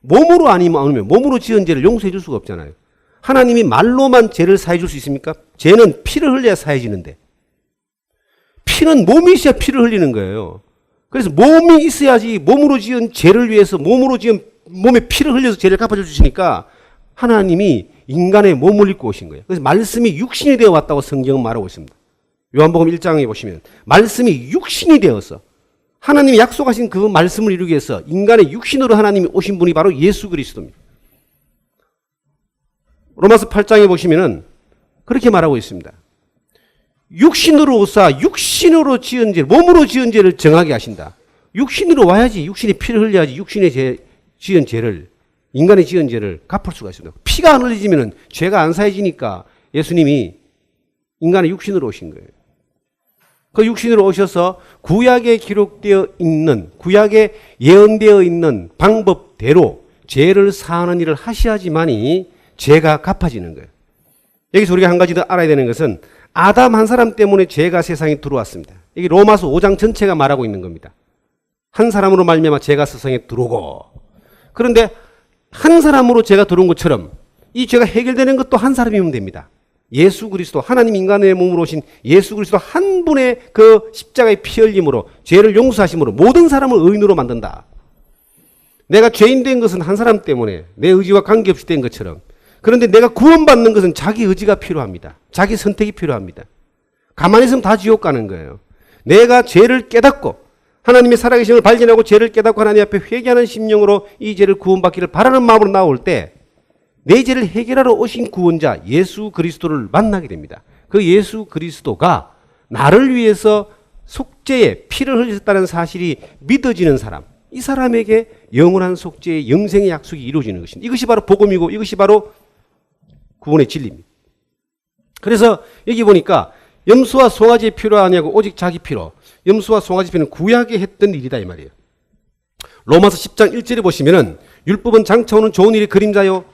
[SPEAKER 1] 몸으로 아니면 몸으로 지은 죄를 용서해 줄 수가 없잖아요. 하나님이 말로만 죄를 사해 줄 수 있습니까? 죄는 피를 흘려야 사해지는데, 피는 몸이 있어야 피를 흘리는 거예요. 그래서 몸이 있어야지 몸으로 지은 죄를 위해서 몸으로 지은 몸에 피를 흘려서 죄를 갚아줘 주시니까 하나님이 인간의 몸을 입고 오신 거예요. 그래서 말씀이 육신이 되어 왔다고 성경은 말하고 있습니다. 요한복음 1장에 보시면 말씀이 육신이 되어서 하나님이 약속하신 그 말씀을 이루기 위해서 인간의 육신으로 하나님이 오신 분이 바로 예수 그리스도입니다. 로마서 8장에 보시면은 그렇게 말하고 있습니다. 육신으로 오사 육신으로 지은 죄, 몸으로 지은 죄를 정하게 하신다. 육신으로 와야지, 육신이 피를 흘려야지 육신의 지은 죄를, 인간의 지은 죄를 갚을 수가 있습니다. 피가 안 흘려지면은 죄가 안 사해지니까 예수님이 인간의 육신으로 오신 거예요. 그 육신으로 오셔서 구약에 기록되어 있는, 구약에 예언되어 있는 방법대로 죄를 사하는 일을 하셔야지만이 죄가 갚아지는 거예요. 여기서 우리가 한 가지 더 알아야 되는 것은 아담 한 사람 때문에 죄가 세상에 들어왔습니다. 이게 로마서 5장 전체가 말하고 있는 겁니다. 한 사람으로 말미암아 죄가 세상에 들어오고, 그런데 한 사람으로 죄가 들어온 것처럼 이 죄가 해결되는 것도 한 사람이면 됩니다. 예수 그리스도, 하나님 인간의 몸으로 오신 예수 그리스도 한 분의 그 십자가의 피 흘림으로 죄를 용서하심으로 모든 사람을 의인으로 만든다. 내가 죄인 된 것은 한 사람 때문에 내 의지와 관계없이 된 것처럼, 그런데 내가 구원받는 것은 자기 의지가 필요합니다. 자기 선택이 필요합니다. 가만히 있으면 다 지옥 가는 거예요. 내가 죄를 깨닫고 하나님의 살아계심을 발견하고 죄를 깨닫고 하나님 앞에 회개하는 심령으로 이 죄를 구원받기를 바라는 마음으로 나올 때 내 죄를 해결하러 오신 구원자 예수 그리스도를 만나게 됩니다. 그 예수 그리스도가 나를 위해서 속죄의 피를 흘렸다는 사실이 믿어지는 사람, 이 사람에게 영원한 속죄의 영생의 약속이 이루어지는 것입니다. 이것이 바로 복음이고 이것이 바로 구원의 진리입니다. 그래서 여기 보니까 염소와 송아지의 피로 아니하고 오직 자기 피로, 염소와 송아지 피는 구약에 했던 일이다 이 말이에요. 로마서 10장 1절에 보시면은 율법은 장차오는 좋은 일의 그림자요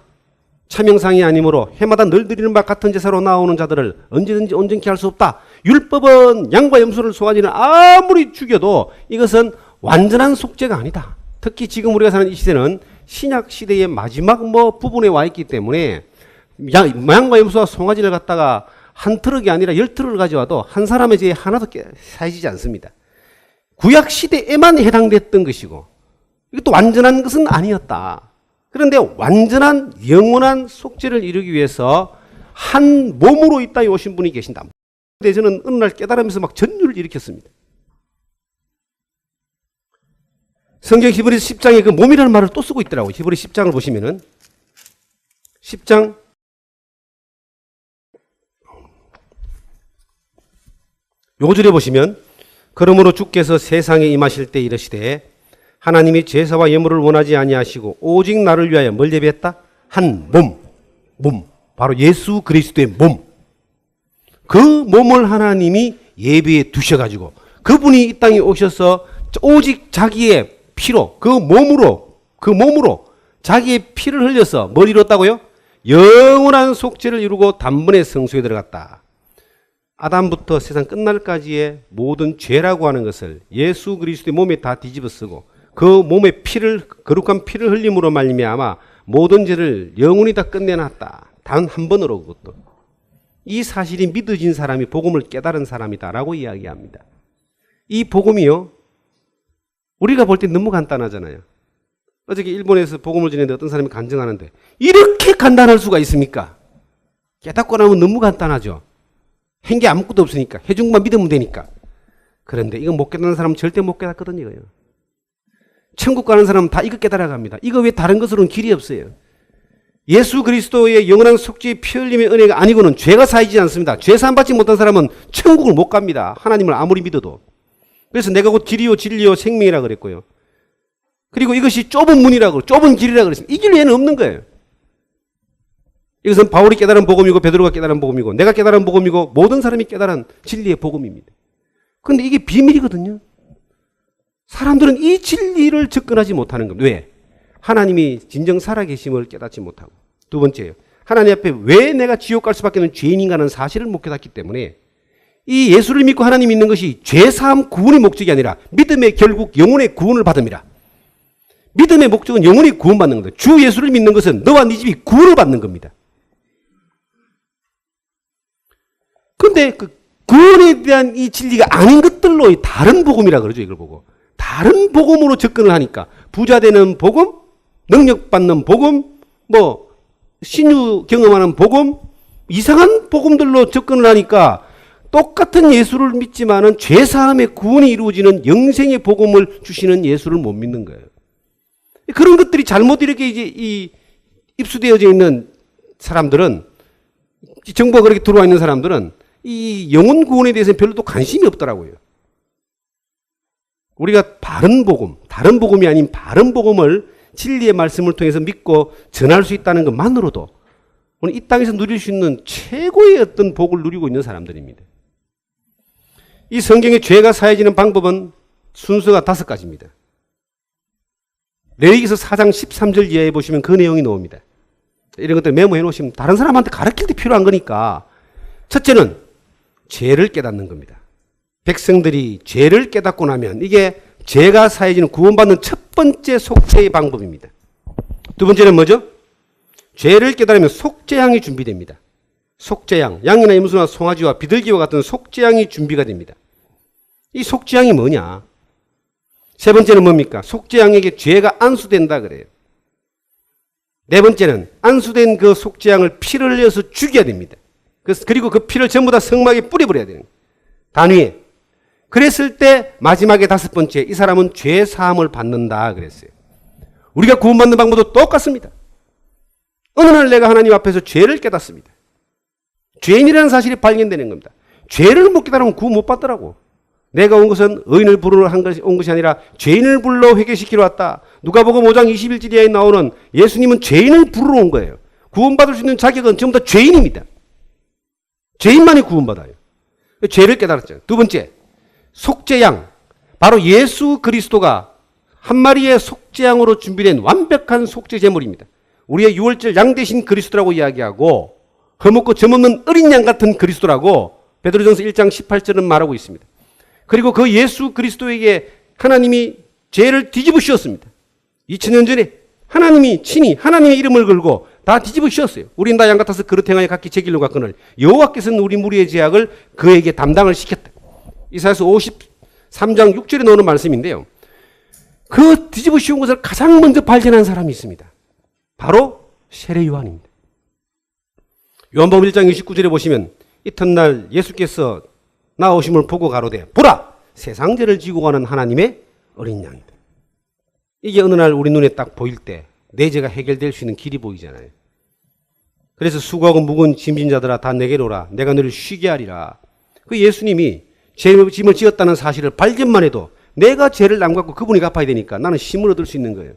[SPEAKER 1] 차명상이 아니므로 해마다 늘 드리는 바 같은 제사로 나오는 자들을 언제든지 온전케 할 수 없다. 율법은 양과 염소를 송아지는 아무리 죽여도 이것은 완전한 속죄가 아니다. 특히 지금 우리가 사는 이 시대는 신약 시대의 마지막 부분에 와 있기 때문에 양과 염소와 송아지를 갖다가 한 트럭이 아니라 10트럭을 가져와도 한 사람의 죄에 하나도 사해지지 않습니다. 구약 시대에만 해당됐던 것이고 이것도 완전한 것은 아니었다. 그런데 완전한 영원한 속죄를 이루기 위해서 한 몸으로 이 땅에 오신 분이 계신다. 근데 저는 어느 날 깨달으면서 막 전율을 일으켰습니다. 성경 히브리서 10장에 그 몸이라는 말을 또 쓰고 있더라고요. 히브리서 10장을 보시면은 10장 5절에 보시면 그러므로 주께서 세상에 임하실 때 이르시되 하나님이 제사와 예물을 원하지 아니하시고 오직 나를 위하여 뭘 예비했다? 한 몸. 바로 예수 그리스도의 몸. 그 몸을 하나님이 예비해 두셔가지고 그분이 이 땅에 오셔서 오직 자기의 피로 그 몸으로 자기의 피를 흘려서 뭘 이뤘다고요? 영원한 속죄를 이루고 단번에 성소에 들어갔다. 아담부터 세상 끝날까지의 모든 죄라고 하는 것을 예수 그리스도의 몸에 다 뒤집어 쓰고 그 몸의 피를 거룩한 피를 흘림으로 말미암아 모든 죄를 영원히 다 끝내놨다. 단 한 번으로 그것도. 이 사실이 믿어진 사람이 복음을 깨달은 사람이다라고 이야기합니다. 이 복음이요. 우리가 볼 때 너무 간단하잖아요. 어저께 일본에서 복음을 전했는데 어떤 사람이 간증하는데 이렇게 간단할 수가 있습니까? 깨닫고 나면 너무 간단하죠. 한 게 아무것도 없으니까. 해준 것만 믿으면 되니까. 그런데 이거 못 깨닫는 사람은 절대 못 깨닫거든요. 이거요. 천국 가는 사람은 다 이거 깨달아갑니다. 이거 왜 다른 것으로는 길이 없어요. 예수 그리스도의 영원한 속죄의 피 흘림의 은혜가 아니고는 죄가 사이지 않습니다. 죄 사함 받지 못한 사람은 천국을 못 갑니다. 하나님을 아무리 믿어도. 그래서 내가 곧 길이요 진리요 생명이라 그랬고요. 그리고 이것이 좁은 문이라고 좁은 길이라 그랬습니다. 이 길 외에는 없는 거예요. 이것은 바울이 깨달은 복음이고 베드로가 깨달은 복음이고 내가 깨달은 복음이고 모든 사람이 깨달은 진리의 복음입니다. 그런데 이게 비밀이거든요. 사람들은 이 진리를 접근하지 못하는 겁니다. 왜? 하나님이 진정 살아계심을 깨닫지 못하고. 두 번째요. 하나님 앞에 왜 내가 지옥 갈 수밖에 없는 죄인인가는 사실을 못 깨닫기 때문에 이 예수를 믿고 하나님 믿는 것이 죄사함 구원의 목적이 아니라 믿음의 결국 영혼의 구원을 받음이라. 믿음의 목적은 영혼이 구원받는 겁니다. 주 예수를 믿는 것은 너와 네 집이 구원을 받는 겁니다. 그런데 그 구원에 대한 이 진리가 아닌 것들로 다른 복음이라 그러죠. 이걸 보고. 다른 복음으로 접근을 하니까 부자 되는 복음, 능력 받는 복음, 신유 경험하는 복음, 이상한 복음들로 접근을 하니까 똑같은 예수를 믿지만은 죄사함의 구원이 이루어지는 영생의 복음을 주시는 예수를 못 믿는 거예요. 그런 것들이 잘못 이렇게 이제 입수되어져 있는 사람들은, 정보가 그렇게 들어와 있는 사람들은 이 영혼 구원에 대해서는 별로 또 관심이 없더라고요. 우리가 바른 복음, 다른 복음이 아닌 바른 복음을 진리의 말씀을 통해서 믿고 전할 수 있다는 것만으로도 오늘 이 땅에서 누릴 수 있는 최고의 어떤 복을 누리고 있는 사람들입니다. 이 성경의 죄가 사해지는 방법은 순서가 5가지입니다. 레위기서 4장 13절 이하에 보시면 그 내용이 나옵니다. 이런 것들 메모해 놓으시면 다른 사람한테 가르칠 때 필요한 거니까. 첫째는 죄를 깨닫는 겁니다. 백성들이 죄를 깨닫고 나면 이게 죄가 사해지는 구원받는 첫 번째 속죄의 방법입니다. 두 번째는 뭐죠? 죄를 깨달으면 속죄양이 준비됩니다. 속죄양, 양이나 염소나 송아지와 비둘기와 같은 속죄양이 준비가 됩니다. 이 속죄양이 뭐냐? 세 번째는 뭡니까? 속죄양에게 죄가 안수된다 그래요. 네 번째는 안수된 그 속죄양을 피를 흘려서 죽여야 됩니다. 그리고 그 피를 전부 다 성막에 뿌려버려야 되는 거예요. 단위에. 그랬을 때 마지막에 5번째, 이 사람은 죄 사함을 받는다 그랬어요. 우리가 구원받는 방법도 똑같습니다. 어느 날 내가 하나님 앞에서 죄를 깨닫습니다. 죄인이라는 사실이 발견되는 겁니다. 죄를 못 깨달으면 구원 못 받더라고. 내가 온 것은 의인을 부르러 온 것이 아니라 죄인을 불러 회개시키러 왔다. 누가복음 5장 21절에 나오는 예수님은 죄인을 부르러 온 거예요. 구원받을 수 있는 자격은 전부 다 죄인입니다. 죄인만이 구원받아요. 죄를 깨달았잖아요. 두 번째, 속죄양. 바로 예수 그리스도가 한 마리의 속죄양으로 준비된 완벽한 속죄 제물입니다. 우리의 유월절 양 대신 그리스도라고 이야기하고 흠없고 점없는 어린 양 같은 그리스도라고 베드로전서 1장 18절은 말하고 있습니다. 그리고 그 예수 그리스도에게 하나님이 죄를 뒤집어 씌웠습니다. 2000년 전에 하나님이 친히 하나님의 이름을 걸고 다 뒤집어 씌웠어요. 우린 다 양 같아서 그릇 행하여 각기 제 길로 갔거늘 여호와께서는 우리 무리의 죄악을 그에게 담당을 시켰다. 이사야서 53장 6절에 나오는 말씀인데요. 그 뒤집어 씌운 것을 가장 먼저 발견한 사람이 있습니다. 바로 세례 요한입니다. 요한복음 1장 29절에 보시면 이튿날 예수께서 나오심을 보고 가로되 보라 세상 죄를 지고 가는 하나님의 어린 양이다. 이게 어느 날 우리 눈에 딱 보일 때 내 죄가 해결될 수 있는 길이 보이잖아요. 그래서 수고하고 무거운 짐진 자들아 다 내게로 오라 내가 너를 쉬게 하리라. 그 예수님이 죄짐을 지었다는 사실을 발견만 해도 내가 죄를 남갖고 그분이 갚아야 되니까 나는 힘을 얻을 수 있는 거예요.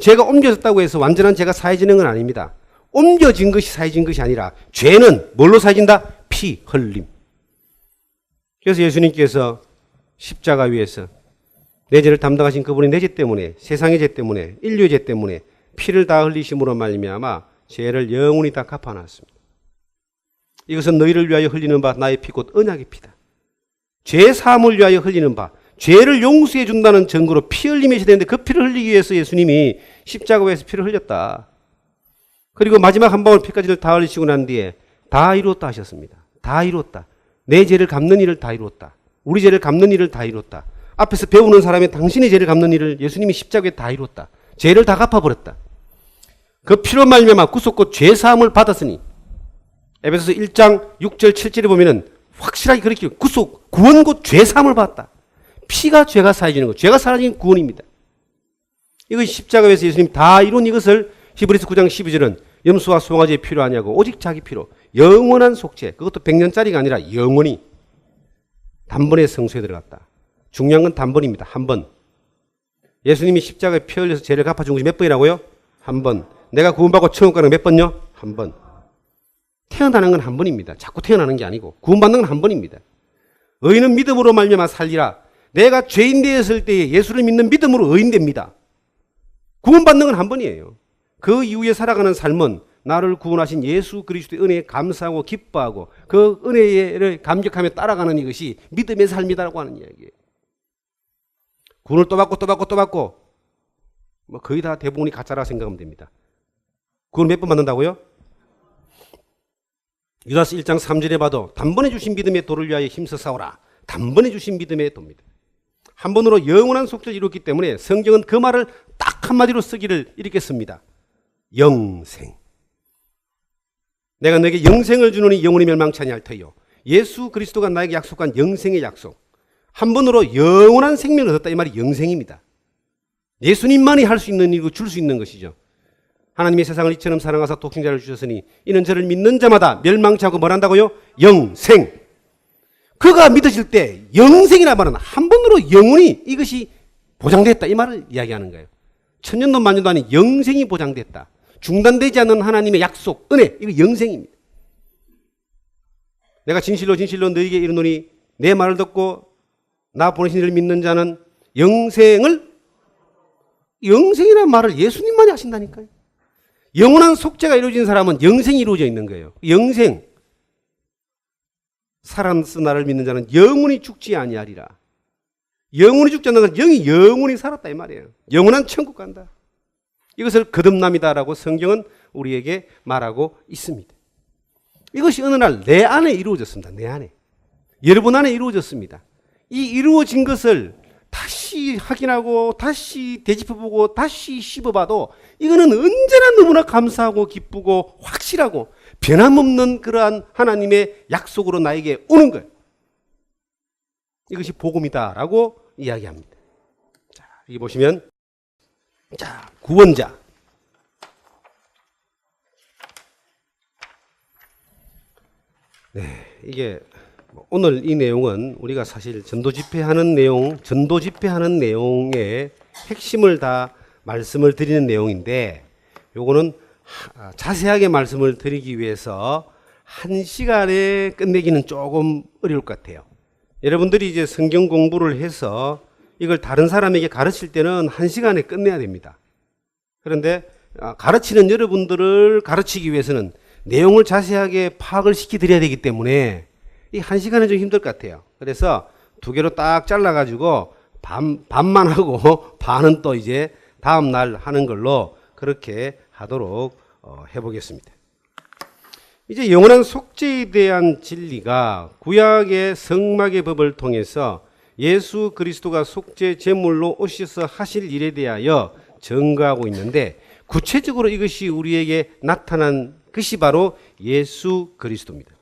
[SPEAKER 1] 죄가 옮겨졌다고 해서 완전한 죄가 사해지는 건 아닙니다. 옮겨진 것이 사해진 것이 아니라 죄는 뭘로 사해진다? 피 흘림. 그래서 예수님께서 십자가 위에서 내 죄를 담당하신 그분이 내 죄 때문에 세상의 죄 때문에 인류의 죄 때문에 피를 다 흘리심으로 말미암아 죄를 영원히 다 갚아놨습니다. 이것은 너희를 위하여 흘리는 바 나의 피 곧 언약의 피다. 죄 사함을 위하여 흘리는 바 죄를 용서해 준다는 증거로 피 흘림이 되는데 그 피를 흘리기 위해서 예수님이 십자가 위에서 피를 흘렸다. 그리고 마지막 한 방울 피까지를 다 흘리시고 난 뒤에 다 이루었다 하셨습니다. 다 이루었다. 내 죄를 갚는 일을 다 이루었다. 우리 죄를 갚는 일을 다 이루었다. 앞에서 배우는 사람이 당신의 죄를 갚는 일을 예수님이 십자가에 다 이루었다. 죄를 다 갚아버렸다. 그 피로 말미암아 구속과 죄 사함을 받았으니 에베소서 1장 6절 7절에 보면은 확실하게 그렇게 구속, 구원 곧 죄 사함을 받았다. 피가 죄가 사해지는 것, 죄가 사라진 구원입니다. 이것이 십자가에서 예수님이 다 이룬 이것을 히브리서 9장 12절은 염소와 송아지의 피로 아니하고 오직 자기 피로 영원한 속죄, 그것도 100년짜리가 아니라 영원히 단번에 성소에 들어갔다. 중요한 건 단번입니다. 한 번. 예수님이 십자가에 피 흘려서 죄를 갚아준 것이 몇 번이라고요? 한 번. 내가 구원받고 천국 가는 건 몇 번요? 한 번. 태어나는 건 한 번입니다. 자꾸 태어나는 게 아니고 구원받는 건 한 번입니다. 의인은 믿음으로 말미암아 살리라. 내가 죄인 되었을 때에 예수를 믿는 믿음으로 의인 됩니다. 구원받는 건 한 번이에요. 그 이후에 살아가는 삶은 나를 구원하신 예수 그리스도의 은혜에 감사하고 기뻐하고 그 은혜를 감격하며 따라가는 이것이 믿음의 삶이다라고 하는 이야기예요. 구원을 또 받고 또 받고 또 받고 뭐 거의 다 대부분이 가짜라 생각하면 됩니다. 구원 몇 번 받는다고요? 유다서 1장 3절에 봐도 단번에 주신 믿음의 도를 위하여 힘써 싸우라. 단번에 주신 믿음의 도입니다. 한 번으로 영원한 속죄를 이뤘기 때문에 성경은 그 말을 딱 한마디로 쓰기를 이렇게 씁니다. 영생. 내가 너에게 영생을 주노니 영원히 멸망치 아니할 터이요. 예수 그리스도가 나에게 약속한 영생의 약속. 한 번으로 영원한 생명을 얻었다. 이 말이 영생입니다. 예수님만이 할 수 있는 일이고 줄 수 있는 것이죠. 하나님의 세상을 이처럼 사랑하사 독생자를 주셨으니 이는 저를 믿는 자마다 멸망치 않고 뭘 한다고요? 영생. 그가 믿어질 때 영생이라 말은 한 번으로 영원히 이것이 보장됐다. 이 말을 이야기하는 거예요. 천년도 만년도 아닌 영생이 보장됐다. 중단되지 않는 하나님의 약속, 은혜, 이거 영생입니다. 내가 진실로 진실로 너에게 이르노니 내 말을 듣고 나 보내신 이를 믿는 자는 영생이라는 말을 예수님만이 하신다니까요. 영원한 속죄가 이루어진 사람은 영생이 이루어져 있는 거예요. 영생. 살아서 나를 믿는 자는 영원히 죽지 아니하리라. 영원히 죽지 않는 것은 영이 영원히 살았다 이 말이에요. 영원한 천국 간다. 이것을 거듭남이다라고 성경은 우리에게 말하고 있습니다. 이것이 어느 날 내 안에 이루어졌습니다. 내 안에. 여러분 안에 이루어졌습니다. 이 이루어진 것을 다시 확인하고 다시 되짚어보고 다시 씹어봐도 이거는 언제나 너무나 감사하고 기쁘고 확실하고 변함없는 그러한 하나님의 약속으로 나에게 오는 거예요. 이것이 복음이다라고 이야기합니다. 자, 여기 보시면 자, 구원자. 네, 이게 오늘 이 내용은 우리가 사실 전도 집회하는 내용의 핵심을 다 말씀을 드리는 내용인데, 요거는 자세하게 말씀을 드리기 위해서 한 시간에 끝내기는 조금 어려울 것 같아요. 여러분들이 이제 성경 공부를 해서 이걸 다른 사람에게 가르칠 때는 한 시간에 끝내야 됩니다. 그런데 가르치는 여러분들을 가르치기 위해서는 내용을 자세하게 파악을 시켜드려야 되기 때문에 이 한 시간은 좀 힘들 것 같아요. 그래서 두 개로 딱 잘라가지고 반만 하고 반은 또 이제 다음 날 하는 걸로 그렇게 하도록 해보겠습니다. 이제 영원한 속죄에 대한 진리가 구약의 성막의 법을 통해서 예수 그리스도가 속죄 제물로 오셔서 하실 일에 대하여 증거하고 있는데, 구체적으로 이것이 우리에게 나타난 것이 바로 예수 그리스도입니다.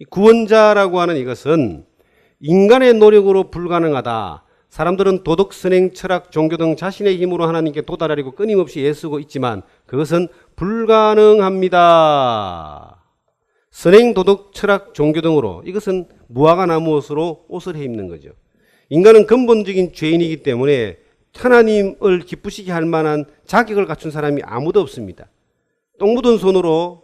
[SPEAKER 1] 구원자라고 하는 이것은 인간의 노력으로 불가능하다. 사람들은 도덕, 선행, 철학, 종교 등 자신의 힘으로 하나님께 도달하려고 끊임없이 애쓰고 있지만 그것은 불가능합니다. 선행, 도덕, 철학, 종교 등으로 이것은 무화과나 무엇으로 옷을 해 입는 거죠. 인간은 근본적인 죄인이기 때문에 하나님을 기쁘시게 할 만한 자격을 갖춘 사람이 아무도 없습니다. 똥 묻은 손으로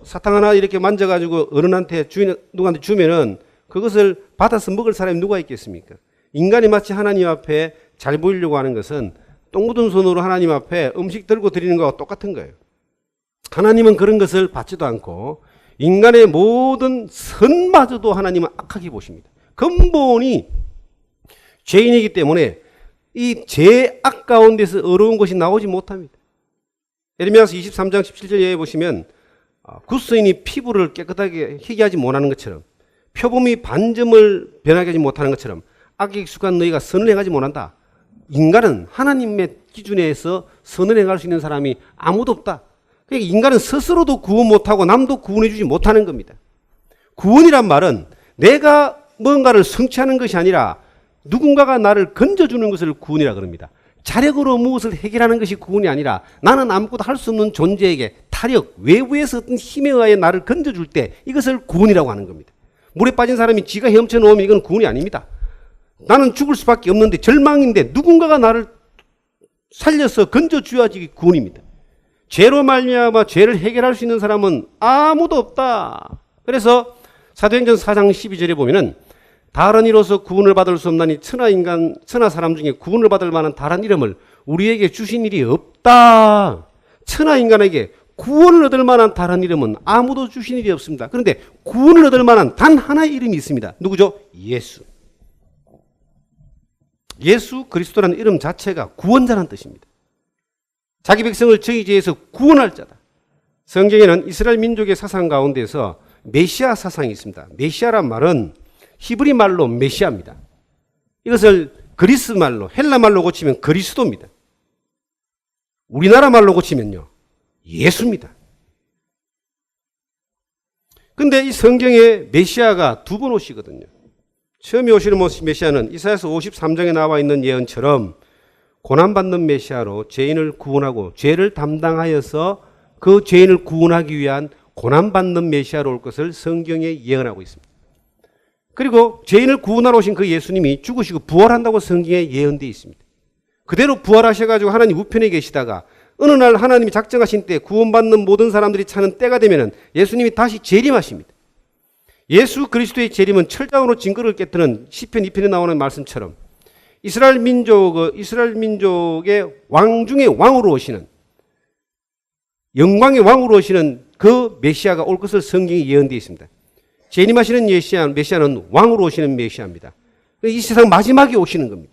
[SPEAKER 1] 사탕 하나 이렇게 만져가지고 어른한테 누구한테 주면은 그것을 받아서 먹을 사람이 누가 있겠습니까? 인간이 마치 하나님 앞에 잘 보이려고 하는 것은 똥 묻은 손으로 하나님 앞에 음식 들고 드리는 거와 똑같은 거예요. 하나님은 그런 것을 받지도 않고 인간의 모든 선마저도 하나님은 악하게 보십니다. 근본이 죄인이기 때문에 이 죄악 가운데서 어려운 것이 나오지 못합니다. 에레미야서 23장 17절에 보시면 굿서인이 피부를 깨끗하게 희게하지 못하는 것처럼, 표범이 반점을 변하게 하지 못하는 것처럼 악에 익숙한 너희가 선을 행하지 못한다. 인간은 하나님의 기준에서 선을 행할 수 있는 사람이 아무도 없다. 그러니까 인간은 스스로도 구원 못하고 남도 구원해 주지 못하는 겁니다. 구원이란 말은 내가 뭔가를 성취하는 것이 아니라 누군가가 나를 건져주는 것을 구원이라 그럽니다. 자력으로 무엇을 해결하는 것이 구원이 아니라 나는 아무것도 할 수 없는 존재에게 타력, 외부에서 어떤 힘에 의해 나를 건져줄 때 이것을 구원이라고 하는 겁니다. 물에 빠진 사람이 지가 헤엄쳐 놓으면 이건 구원이 아닙니다. 나는 죽을 수밖에 없는데 절망인데 누군가가 나를 살려서 건져줘야지 구원입니다. 죄로 말미암아 죄를 해결할 수 있는 사람은 아무도 없다. 그래서 사도행전 4장 12절에 보면은 다른 이로서 구원을 받을 수 없나니 천하 사람 중에 구원을 받을 만한 다른 이름을 우리에게 주신 일이 없다. 천하 인간에게 구원을 얻을 만한 다른 이름은 아무도 주신 일이 없습니다. 그런데 구원을 얻을 만한 단 하나의 이름이 있습니다. 누구죠? 예수. 예수 그리스도라는 이름 자체가 구원자라는 뜻입니다. 자기 백성을 저희 죄에서 구원할 자다. 성경에는 이스라엘 민족의 사상 가운데서 메시아 사상이 있습니다. 메시아란 말은 히브리 말로 메시아입니다. 이것을 그리스 말로, 헬라 말로 고치면 그리스도입니다. 우리나라 말로 고치면요, 예수입니다. 근데 이 성경에 메시아가 두 번 오시거든요. 처음에 오시는 메시아는 이사야서 53장에 나와 있는 예언처럼 고난받는 메시아로 죄인을 구원하고 죄를 담당하여서 그 죄인을 구원하기 위한 고난받는 메시아로 올 것을 성경에 예언하고 있습니다. 그리고 죄인을 구원하러 오신 그 예수님이 죽으시고 부활한다고 성경에 예언되어 있습니다. 그대로 부활하셔가지고 하나님 우편에 계시다가 어느 날 하나님이 작정하신 때 구원받는 모든 사람들이 차는 때가 되면은 예수님이 다시 재림하십니다. 예수 그리스도의 재림은 철장으로 증거를 깨뜨는 시편 2편에 나오는 말씀처럼 이스라엘 민족의 왕 중에 왕으로 오시는, 영광의 왕으로 오시는 그 메시아가 올 것을 성경에 예언되어 있습니다. 재림하시는 메시아는 왕으로 오시는 메시아입니다. 이 세상 마지막에 오시는 겁니다.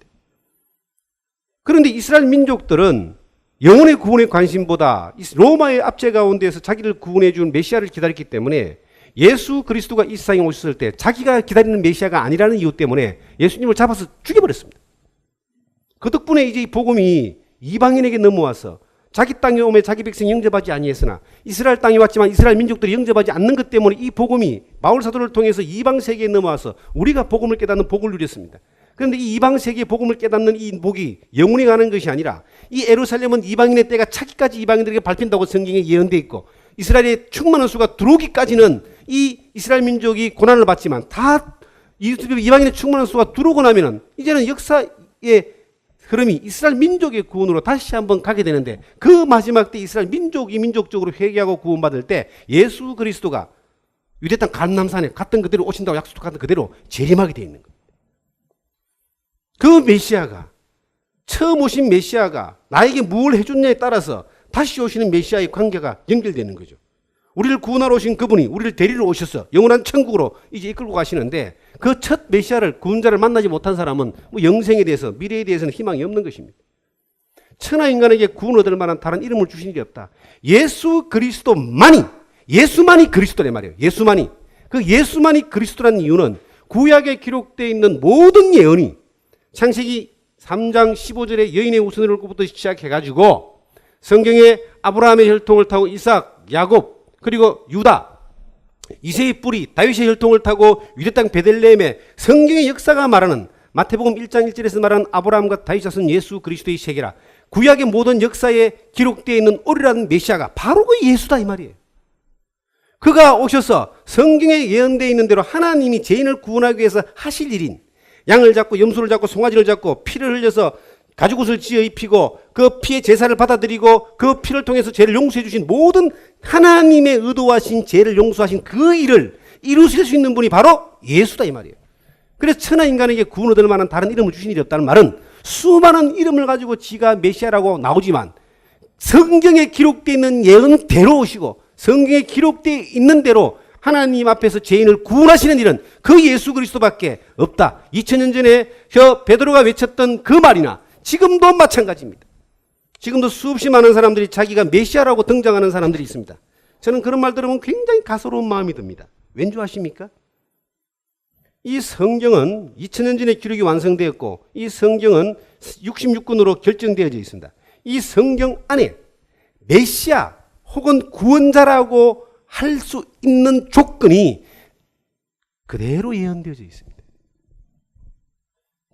[SPEAKER 1] 그런데 이스라엘 민족들은 영혼의 구원의 관심보다 로마의 압제 가운데에서 자기를 구원해 준 메시아를 기다렸기 때문에 예수 그리스도가 이 세상에 오셨을 때 자기가 기다리는 메시아가 아니라는 이유 때문에 예수님을 잡아서 죽여버렸습니다. 그 덕분에 이제 이 복음이 이방인에게 넘어와서 자기 땅에 오면 자기 백성이 영접하지 아니했으나 이스라엘 땅에 왔지만 이스라엘 민족들이 영접하지 않는 것 때문에 이 복음이 바울 사도를 통해서 이방 세계에 넘어와서 우리가 복음을 깨닫는 복을 누렸습니다. 그런데 이 이방 세계의 복음을 깨닫는 이 복이 영원히 가는 것이 아니라 이 예루살렘은 이방인의 때가 차기까지 이방인들에게 밟힌다고 성경에 예언되어 있고 이스라엘의 충만한 수가 들어오기까지는 이 이스라엘 민족이 고난을 받지만 다 이방인의 충만한 수가 들어오고 나면은 이제는 역사의 흐름이 이스라엘 민족의 구원으로 다시 한번 가게 되는데, 그 마지막 때 이스라엘 민족이 민족적으로 회개하고 구원받을 때 예수 그리스도가 유대 땅 감람산에 갔던 그대로 오신다고 약속했던 그대로 재림하게 되어 있는 거예요. 그 메시아가, 처음 오신 메시아가 나에게 뭘 해줬냐에 따라서 다시 오시는 메시아의 관계가 연결되는 거죠. 우리를 구원하러 오신 그분이 우리를 데리러 오셔서 영원한 천국으로 이제 이끌고 가시는데, 그 첫 메시아를, 구원자를 만나지 못한 사람은 뭐 영생에 대해서, 미래에 대해서는 희망이 없는 것입니다. 천하 인간에게 구원 얻을 만한 다른 이름을 주신 일이 없다. 예수 그리스도만이, 예수만이 그리스도란 말이에요. 예수만이. 그 예수만이 그리스도라는 이유는 구약에 기록되어 있는 모든 예언이 창세기 3장 15절에 여인의 우선을 것부터 시작해가지고 성경에 아브라함의 혈통을 타고 이삭, 야곱, 그리고 유다, 이새의 뿌리, 다윗의 혈통을 타고 유대 땅 베들레헴에 성경의 역사가 말하는, 마태복음 1장 1절에서 말하는 아브라함과 다윗 자손 예수 그리스도의 세계라, 구약의 모든 역사에 기록되어 있는 오리라는 메시아가 바로 그 예수다 이 말이에요. 그가 오셔서 성경에 예언되어 있는 대로 하나님이 죄인을 구원하기 위해서 하실 일인, 양을 잡고 염소를 잡고 송아지를 잡고 피를 흘려서 가죽옷을 지어 입히고 그 피의 제사를 받아들이고 그 피를 통해서 죄를 용서해 주신 모든 하나님의 의도하신 죄를 용서하신 그 일을 이루실 수 있는 분이 바로 예수다 이 말이에요. 그래서 천하 인간에게 구원 얻을 만한 다른 이름을 주신 일이 없다는 말은, 수많은 이름을 가지고 지가 메시아라고 나오지만 성경에 기록되어 있는 예언대로 오시고 성경에 기록되어 있는 대로 하나님 앞에서 죄인을 구원하시는 일은 그 예수 그리스도밖에 없다. 2000년 전에 베드로가 외쳤던 그 말이나 지금도 마찬가지입니다. 지금도 수없이 많은 사람들이 자기가 메시아라고 등장하는 사람들이 있습니다. 저는 그런 말 들으면 굉장히 가소로운 마음이 듭니다. 왠지 아십니까? 이 성경은 2000년 전에 기록이 완성되었고 이 성경은 66권으로 결정되어져 있습니다. 이 성경 안에 메시아 혹은 구원자라고 할 수 있는 조건이 그대로 예언되어져 있습니다.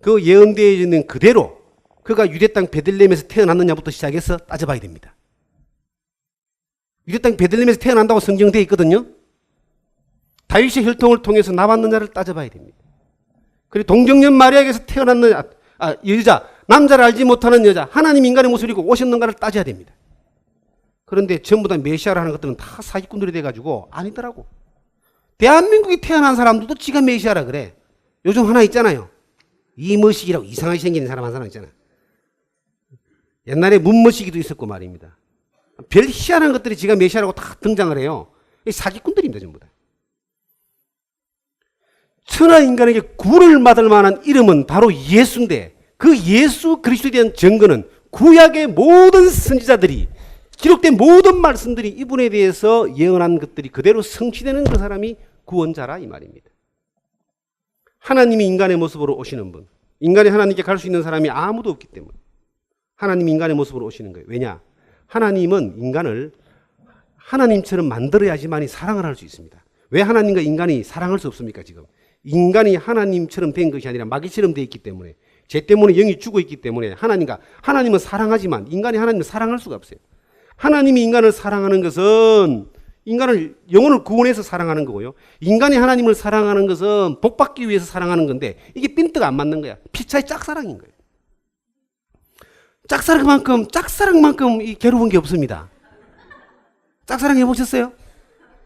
[SPEAKER 1] 그 예언되어 있는 그대로 그가 유대 땅 베들레헴에서 태어났느냐부터 시작해서 따져봐야 됩니다. 유대 땅 베들레헴에서 태어난다고 성경되어 있거든요. 다윗의 혈통을 통해서 나왔느냐를 따져봐야 됩니다. 그리고 동정녀 마리아에게서 태어났느냐, 여자, 남자를 알지 못하는 여자, 하나님 인간의 모습을 입고 오셨는가를 따져야 됩니다. 그런데 전부 다 메시아를 하는 것들은 다 사기꾼들이 돼가지고 아니더라고. 대한민국에 태어난 사람들도 지가 메시아라 그래. 요즘 하나 있잖아요. 이머시기라고 이상하게 생긴 사람 한 사람 있잖아요. 옛날에 문머시기도 있었고 말입니다. 별 희한한 것들이 지가 메시아라고 다 등장을 해요. 사기꾼들입니다, 전부 다. 천하 인간에게 구원을 받을 만한 이름은 바로 예수인데, 그 예수 그리스도에 대한 증거는 구약의 모든 선지자들이 기록된 모든 말씀들이 이분에 대해서 예언한 것들이 그대로 성취되는 그 사람이 구원자라 이 말입니다. 하나님이 인간의 모습으로 오시는 분, 인간이 하나님께 갈 수 있는 사람이 아무도 없기 때문에 하나님이 인간의 모습으로 오시는 거예요. 왜냐? 하나님은 인간을 하나님처럼 만들어야지만이 사랑을 할 수 있습니다. 왜 하나님과 인간이 사랑할 수 없습니까? 지금 인간이 하나님처럼 된 것이 아니라 마귀처럼 되어 있기 때문에, 죄 때문에 영이 죽어 있기 때문에 하나님은 사랑하지만 인간이 하나님을 사랑할 수가 없어요. 하나님이 인간을 사랑하는 것은 인간을, 영혼을 구원해서 사랑하는 거고요. 인간이 하나님을 사랑하는 것은 복받기 위해서 사랑하는 건데 이게 핀트가 안 맞는 거야. 피차의 짝사랑인 거예요. 짝사랑만큼 괴로운 게 없습니다. 짝사랑 해보셨어요?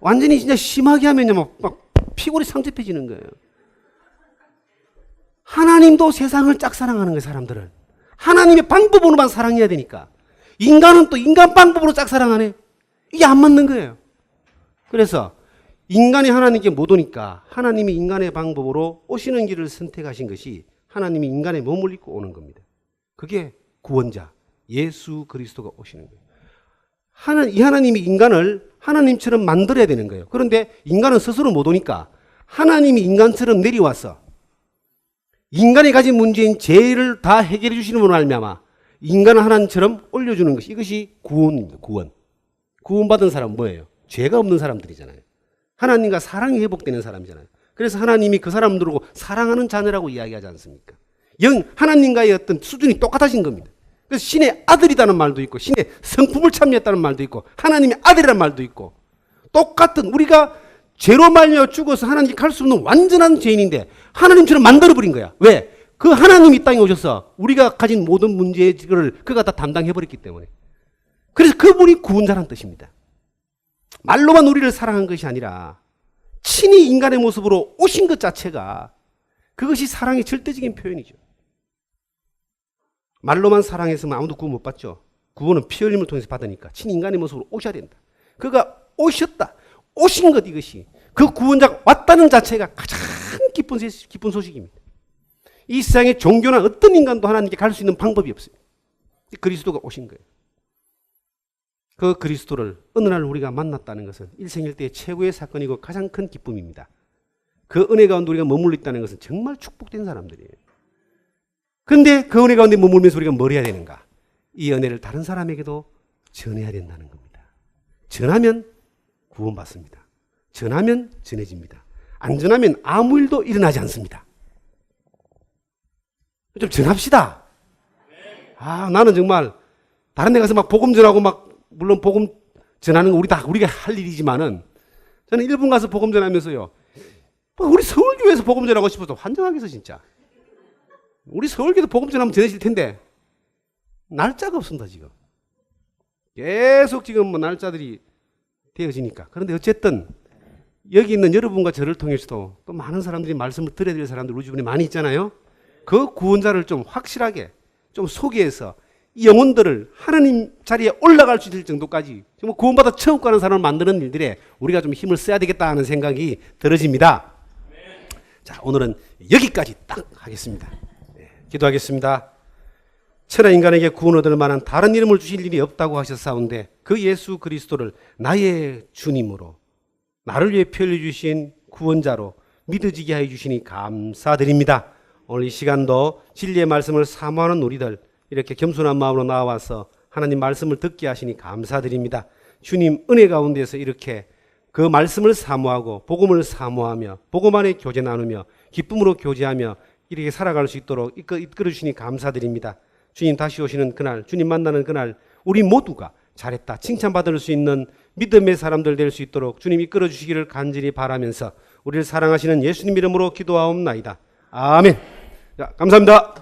[SPEAKER 1] 완전히 진짜 심하게 하면요, 막 피골이 상접해지는 거예요. 하나님도 세상을 짝사랑하는 거예요, 사람들은. 하나님의 방법으로만 사랑해야 되니까. 인간은 또 인간 방법으로 짝사랑하네. 이게 안 맞는 거예요. 그래서 인간이 하나님께 못 오니까 하나님이 인간의 방법으로 오시는 길을 선택하신 것이 하나님이 인간의 몸을 입고 오는 겁니다. 그게 구원자, 예수 그리스도가 오시는 거예요. 이 하나님이 인간을 하나님처럼 만들어야 되는 거예요. 그런데 인간은 스스로 못 오니까 하나님이 인간처럼 내려와서 인간이 가진 문제인 죄를 다 해결해 주시는 분을 알미암아 인간을 하나님처럼 올려주는 것이, 이것이 구원입니다. 구원받은 사람은 뭐예요? 죄가 없는 사람들이잖아요. 하나님과 사랑이 회복되는 사람이잖아요. 그래서 하나님이 그 사람들을 사랑하는 자녀라고 이야기하지 않습니까? 하나님과의 어떤 수준이 똑같아진 겁니다. 그래서 신의 아들이라는 말도 있고, 신의 성품을 참여했다는 말도 있고, 하나님의 아들이라는 말도 있고, 똑같은, 우리가 죄로 말미암아 죽어서 하나님께 갈 수 없는 완전한 죄인인데 하나님처럼 만들어버린 거야. 왜? 그 하나님이 이 땅에 오셔서 우리가 가진 모든 문제를 그가 다 담당해버렸기 때문에. 그래서 그분이 구원자라는 뜻입니다. 말로만 우리를 사랑한 것이 아니라 친히 인간의 모습으로 오신 것 자체가 그것이 사랑의 절대적인 표현이죠. 말로만 사랑했으면 아무도 구원 못 받죠. 구원은 피 흘림을 통해서 받으니까 친히 인간의 모습으로 오셔야 된다. 그가 오셨다. 오신 것 이것이 그 구원자가 왔다는 자체가 가장 기쁜 소식입니다. 이 세상에 종교나 어떤 인간도 하나님께 갈 수 있는 방법이 없어요. 그리스도가 오신 거예요. 그 그리스도를 어느 날 우리가 만났다는 것은 일생일대의 최고의 사건이고 가장 큰 기쁨입니다. 그 은혜 가운데 우리가 머물러 있다는 것은 정말 축복된 사람들이에요. 그런데 그 은혜 가운데 머물면서 우리가 뭘 해야 되는가? 이 은혜를 다른 사람에게도 전해야 된다는 겁니다. 전하면 구원받습니다. 전하면 전해집니다. 안 전하면 아무 일도 일어나지 않습니다. 좀 전합시다. 나는 정말 다른 데 가서 막 복음 전하고 막 물론 복음 전하는 거 우리가 할 일이지만은 저는 일본 가서 복음 전하면서요. 우리 서울교회에서 복음 전하고 싶어서 환장하겠어 진짜. 우리 서울교회도 복음 전하면 전해질 텐데 날짜가 없습니다 지금. 계속 지금 뭐 날짜들이 되어지니까. 그런데 어쨌든 여기 있는 여러분과 저를 통해서도 또 많은 사람들이 말씀을 들어야 될 사람들 우리 주변에 많이 있잖아요. 그 구원자를 좀 확실하게 좀 소개해서 이 영혼들을 하나님 자리에 올라갈 수 있을 정도까지 정말 구원받아 천국 가는 사람을 만드는 일들에 우리가 좀 힘을 써야 되겠다 하는 생각이 들어집니다. 자, 오늘은 여기까지 딱 하겠습니다. 기도하겠습니다. 천하 인간에게 구원 얻을 만한 다른 이름을 주실 일이 없다고 하셨사온데 그 예수 그리스도를 나의 주님으로 나를 위해 피 흘려 주신 구원자로 믿어지게 하여 주시니 감사드립니다. 오늘 이 시간도 진리의 말씀을 사모하는 우리들 이렇게 겸손한 마음으로 나와서 하나님 말씀을 듣게 하시니 감사드립니다. 주님 은혜 가운데서 이렇게 그 말씀을 사모하고 복음을 사모하며 복음 안에 교제 나누며 기쁨으로 교제하며 이렇게 살아갈 수 있도록 이끌어 주시니 감사드립니다. 주님 다시 오시는 그날, 주님 만나는 그날 우리 모두가 잘했다 칭찬받을 수 있는 믿음의 사람들 될 수 있도록 주님 이끌어 주시기를 간절히 바라면서 우리를 사랑하시는 예수님 이름으로 기도하옵나이다. 아멘. 자, 감사합니다.